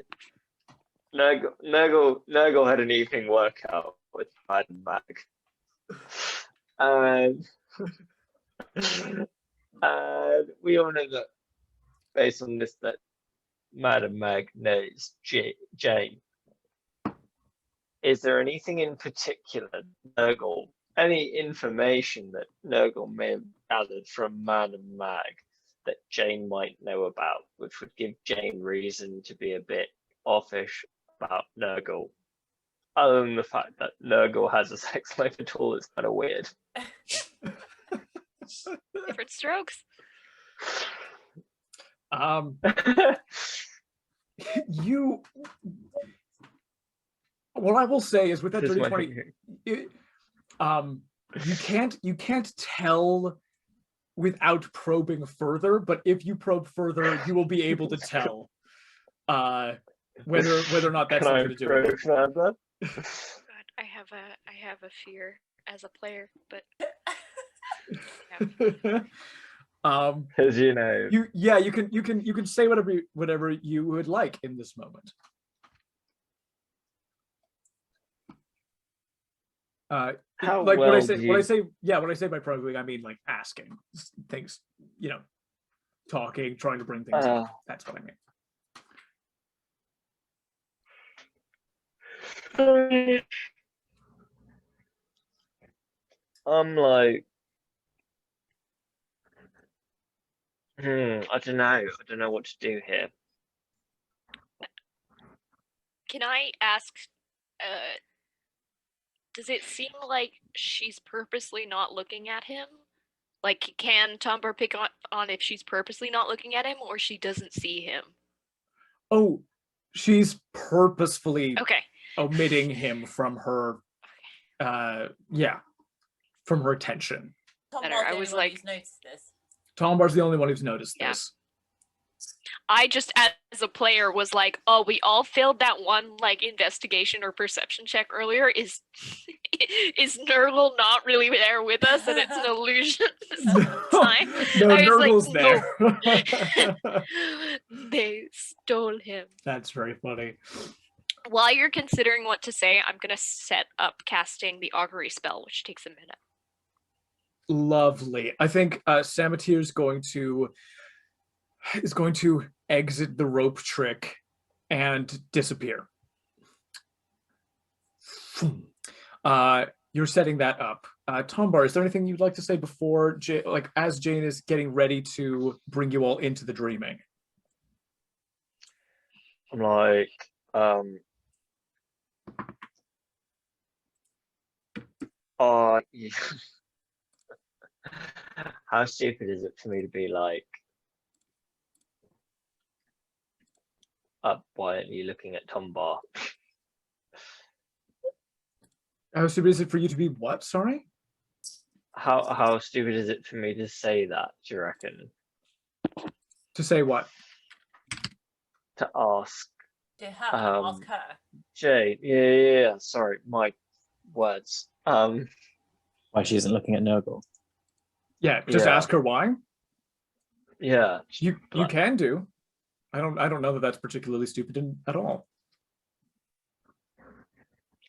that Nurgle had an evening workout with Madam Mac. And we all know that, based on this, that Madam Mag knows Jane. Is there anything in particular, Nurgle, any information that Nurgle may have gathered from Madam Mag that Jane might know about, which would give Jane reason to be a bit offish about Nurgle? Other than the fact that Nurgle has a sex life at all, it's kind of weird. Different strokes. What I will say is, with that Just dirty my 20, you can't tell without probing further, but if you probe further, you will be able to tell whether or not that's Can I something to do with it. probe further? God, I have a fear as a player, but Because you know, you can say whatever you would like in this moment. how like well when I do say you... when I say by probing, I mean like asking things, talking, trying to bring things up. That's what I mean. I'm like, I don't know what to do here. can I ask, does it seem like she's purposely not looking at him? Like, can Tombar pick on if she's purposely not looking at him, or she doesn't see him? Oh, she's purposefully Okay. omitting him from her from her attention. Tombar's I was like, who's noticed this. Tombar's the only one who's noticed Yeah. this. I just, as a player, was like, oh, we all failed that one, like, investigation or perception check earlier. Is Nurgle not really there with us, and it's an illusion this whole time? No, I was Nurgle's like, there. They stole him. That's very funny. While you're considering what to say, I'm gonna set up casting the augury spell, which takes a minute. Lovely. I think Samatir is going to exit the rope trick and disappear. You're setting that up. Tombar, is there anything you'd like to say before, as Jane is getting ready to bring you all into the dreaming? I'm like, how stupid is it for me to be like, why aren't you looking at Tombar? How stupid is it for you to be what? Sorry? How stupid is it for me to say that, do you reckon? To say what? To ask. To her, ask her. Jade, yeah, sorry, my words. Why she isn't looking at Nurgle? Yeah, just ask her why. Yeah. You can do. I don't know that that's particularly stupid at all.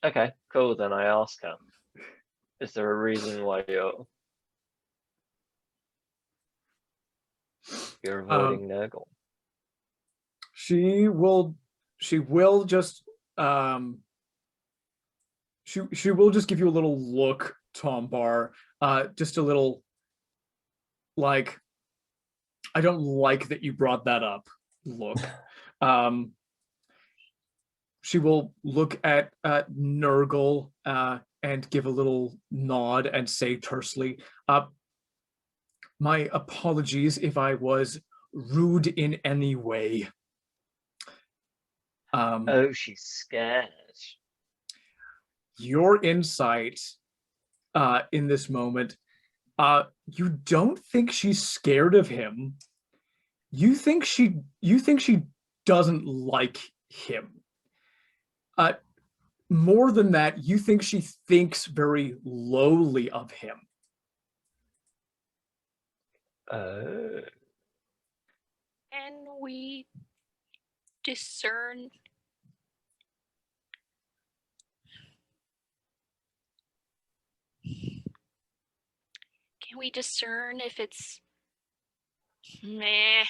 Okay, cool, then I ask her. Is there a reason why you're avoiding Nurgle? She will just she will just give you a little look, Tombar. Just a little like, I don't like that you brought that up look. She will look at Nurgle and give a little nod and say tersely, my apologies if I was rude in any way. Oh, she's scared. Your insight in this moment, you don't think she's scared of him. You think she doesn't like him. More than that, you think she thinks very lowly of him. Can we discern? Can we discern if it's meh?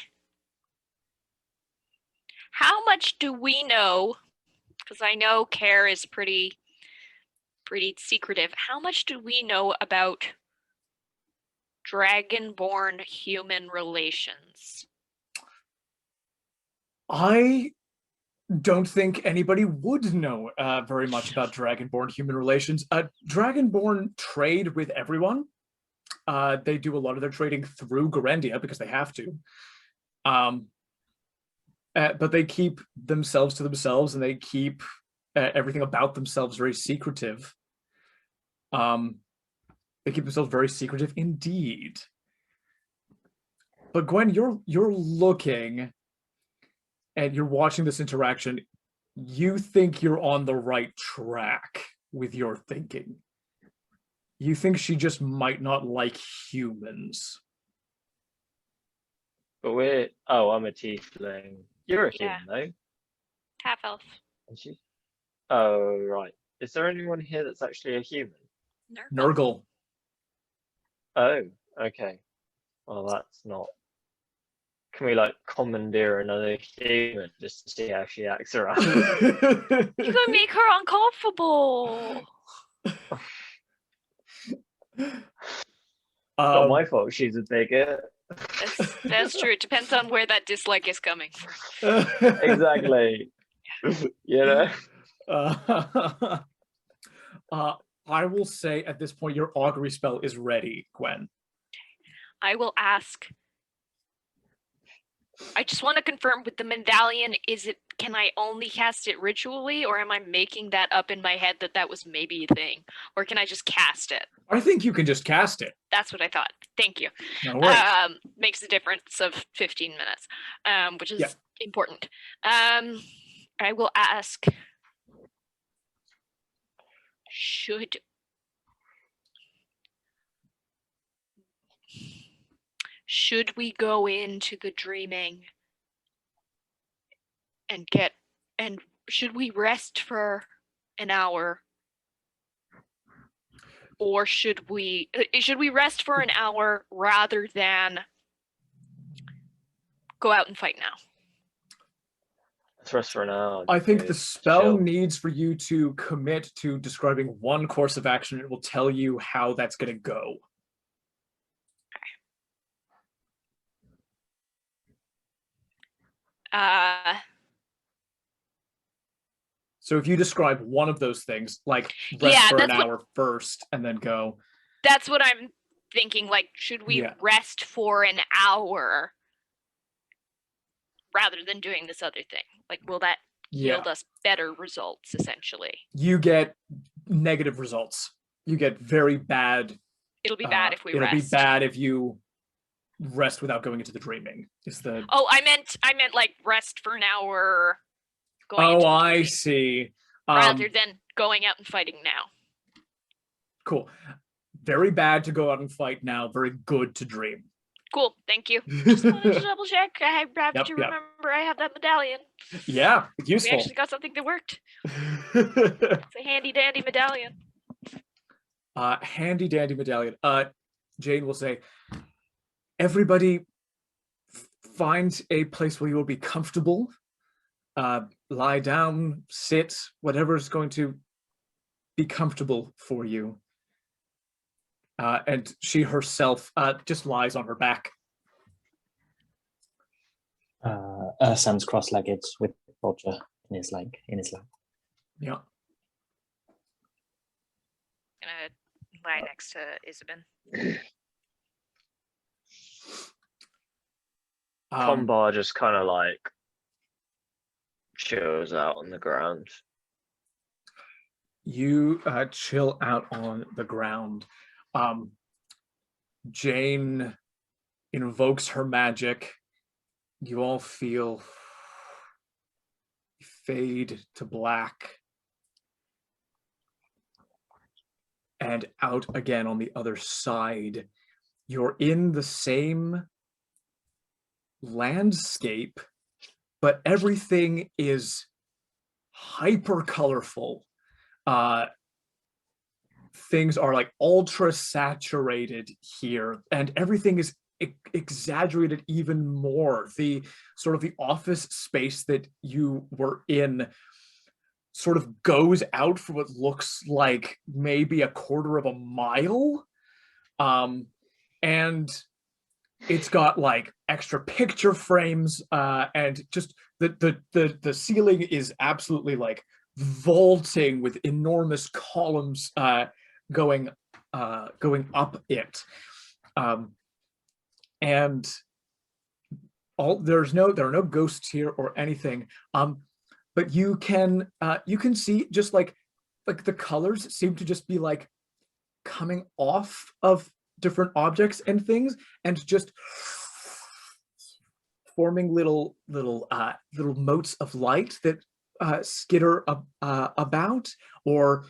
How much do we know? Because I know Care is pretty secretive. How much do we know about dragonborn human relations? I don't think anybody would know very much about dragonborn human relations. Dragonborn trade with everyone. They do a lot of their trading through Garandia because they have to. But they keep themselves to themselves, and they keep everything about themselves very secretive. They keep themselves very secretive indeed. But Gwen, you're looking and you're watching this interaction. You think you're on the right track with your thinking. You think she just might not like humans. But I'm a tiefling. You're a human, though. Half elf. And she... Oh, right. Is there anyone here that's actually a human? Nurgle. Oh, okay. Well, that's not... Can we, like, commandeer another human just to see how she acts around? You're gonna make her uncomfortable. Not my fault, she's a bigot. That's true. It depends on where that dislike is coming from. Exactly. You know? I will say at this point your augury spell is ready, Gwen. I will ask. I just want to confirm with the medallion, can I only cast it ritually, or am I making that up in my head that was maybe a thing? Or can I just cast it? I think you can just cast it. That's what I thought. Thank you. No worries. Makes a difference of 15 minutes, which is important. I will ask, should we go into the dreaming and should we rest for an hour? Or should we rest for an hour rather than go out and fight now? Let's rest for an hour. I think the spell chill. needs for you to commit to describing one course of action. It will tell you how that's going to go. So if you describe one of those things, like rest for an hour first and then go. That's what I'm thinking. Like, should we rest for an hour rather than doing this other thing? Like, will that yield us better results, essentially? You get negative results. You get very bad. It'll be bad if we rest. It'll be bad if you rest without going into the dreaming. Oh, I meant like rest for an hour. I see. Rather than going out and fighting now. Cool. Very bad to go out and fight now. Very good to dream. Cool. Thank you. Just wanted to double check. I have to remember I have that medallion. Yeah, useful. We actually got something that worked. It's a handy dandy medallion. handy dandy medallion. Jane will say, everybody find a place where you will be comfortable. Lie down, sit, whatever is going to be comfortable for you. And she herself just lies on her back. Ursan's cross-legged with Roger in his lap. Yeah. Gonna lie next to Isabyn. Tombar just kind of like chills out on the ground. You chill out on the ground. Jane invokes her magic. You all feel fade to black. And out again on the other side. You're in the same landscape, but everything is hyper colorful. Things are like ultra saturated here, and everything is exaggerated even more. The sort of the office space that you were in sort of goes out for what looks like maybe a quarter of a mile. And it's got like extra picture frames, and just the ceiling is absolutely like vaulting with enormous columns going up it. And there are no ghosts here or anything. But you can see just like the colors seem to just be like coming off of different objects and things, and just forming little motes of light that skitter about, or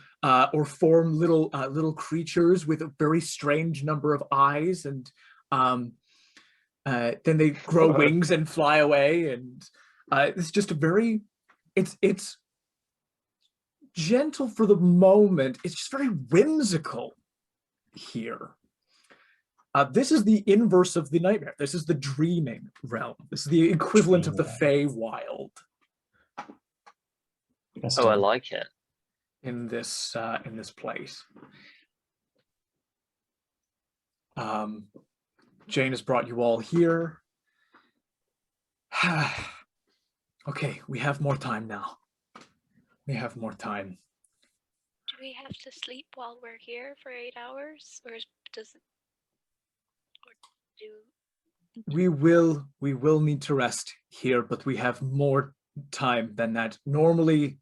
form little creatures with a very strange number of eyes, and then they grow wings and fly away, and it's just a very it's gentle for the moment. It's just very whimsical here. This is the inverse of the nightmare. This is the dreaming realm. This is the equivalent of the Feywild. Oh, I like it. In this place. Jane has brought you all here. Okay, we have more time now. We have more time. Do we have to sleep while we're here for 8 hours, or does it? Or do? We will need to rest here, but we have more time than that. Normally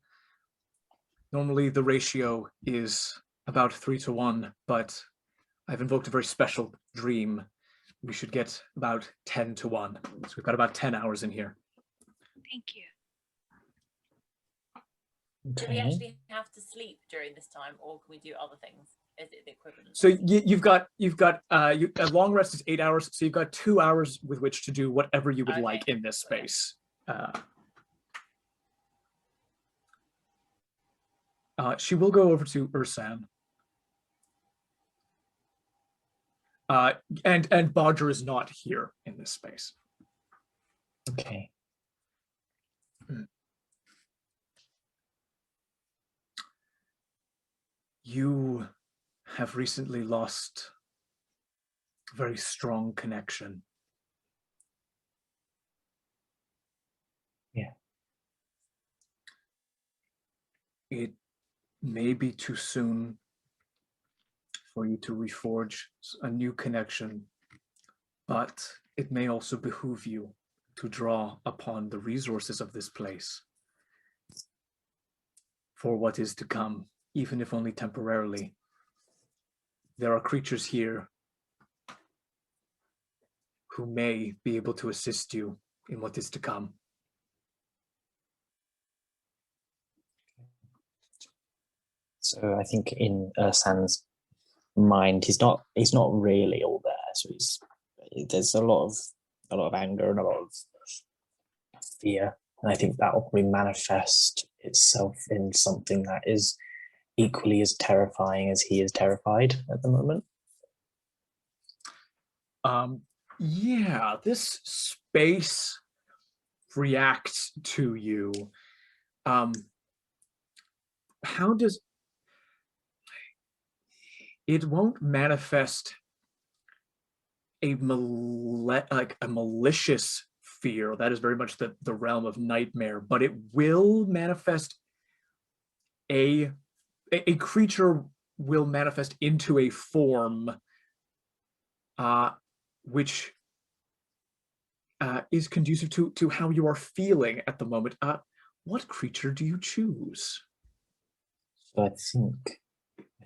the ratio is about 3 to 1, but I've invoked a very special dream. We should get about 10 to 1. So we've got about 10 hours in here. Thank you. Do we actually have to sleep during this time, or can we do other things? Is it the equivalent? So you've got a long rest is 8 hours, so you've got 2 hours with which to do whatever you would like in this space. She will go over to Ursan. And Bodger is not here in this space. Okay. You have recently lost a very strong connection. Yeah. It may be too soon for you to reforge a new connection, but it may also behoove you to draw upon the resources of this place for what is to come, even if only temporarily. There are creatures here who may be able to assist you in what is to come. So I think in Ursan's mind, he's not really all there. So there's a lot of anger and a lot of fear, and I think that will probably manifest itself in something that is equally as terrifying as he is terrified at the moment? Yeah, this space reacts to you. How does it won't manifest a malicious fear? That is very much the realm of nightmare, but it will manifest a creature will manifest into a form which is conducive to how you are feeling at the moment. What creature do you choose? So I think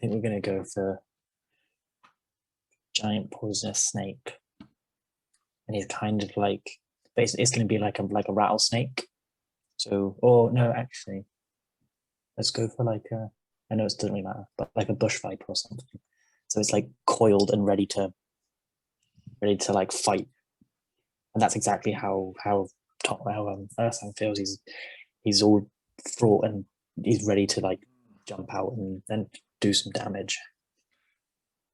we're going to go for giant poisonous snake, and he's kind of like basically it's going to be like a rattlesnake. So, or no, actually, let's go for like a. I know it doesn't really matter, but like a bush viper or something. So it's like coiled and ready to like fight, and that's exactly how Ursan feels. He's all fraught and he's ready to like jump out and do some damage.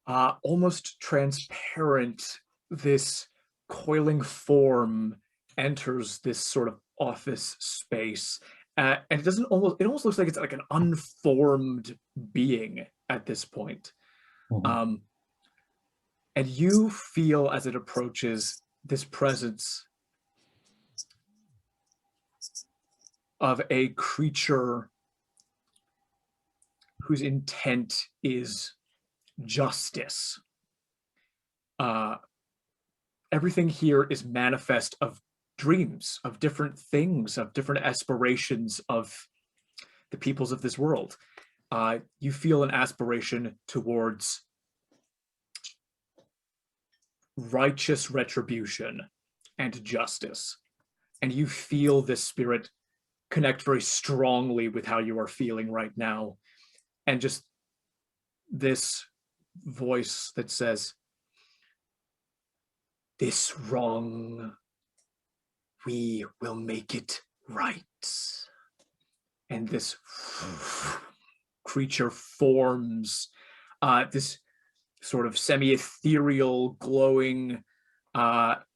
Almost transparent, this coiling form enters this sort of office space, and it almost looks like it's like an unformed being at this point. Mm-hmm. And you feel as it approaches this presence of a creature whose intent is justice. Everything here is manifest of dreams, of different things, of different aspirations of the peoples of this world. You feel an aspiration towards righteous retribution and justice. And you feel this spirit connect very strongly with how you are feeling right now. And just this voice that says, "This wrong, we will make it right." And this creature forms, this sort of semi-ethereal, glowing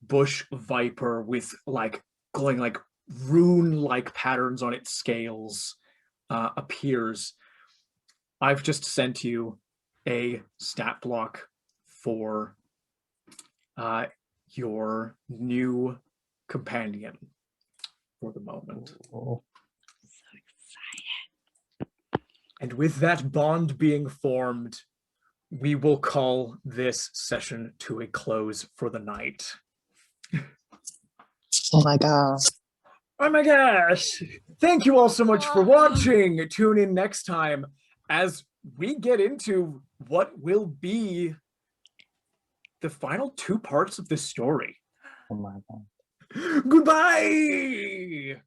bush viper with like glowing like rune-like patterns on its scales appears. I've just sent you a stat block for your new companion for the moment. Oh. So excited. And with that bond being formed, we will call this session to a close for the night. Oh my god. Oh my gosh! Thank you all so much for watching. Tune in next time as we get into what will be the final 2 parts of this story. Oh my god. Goodbye!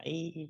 Bye.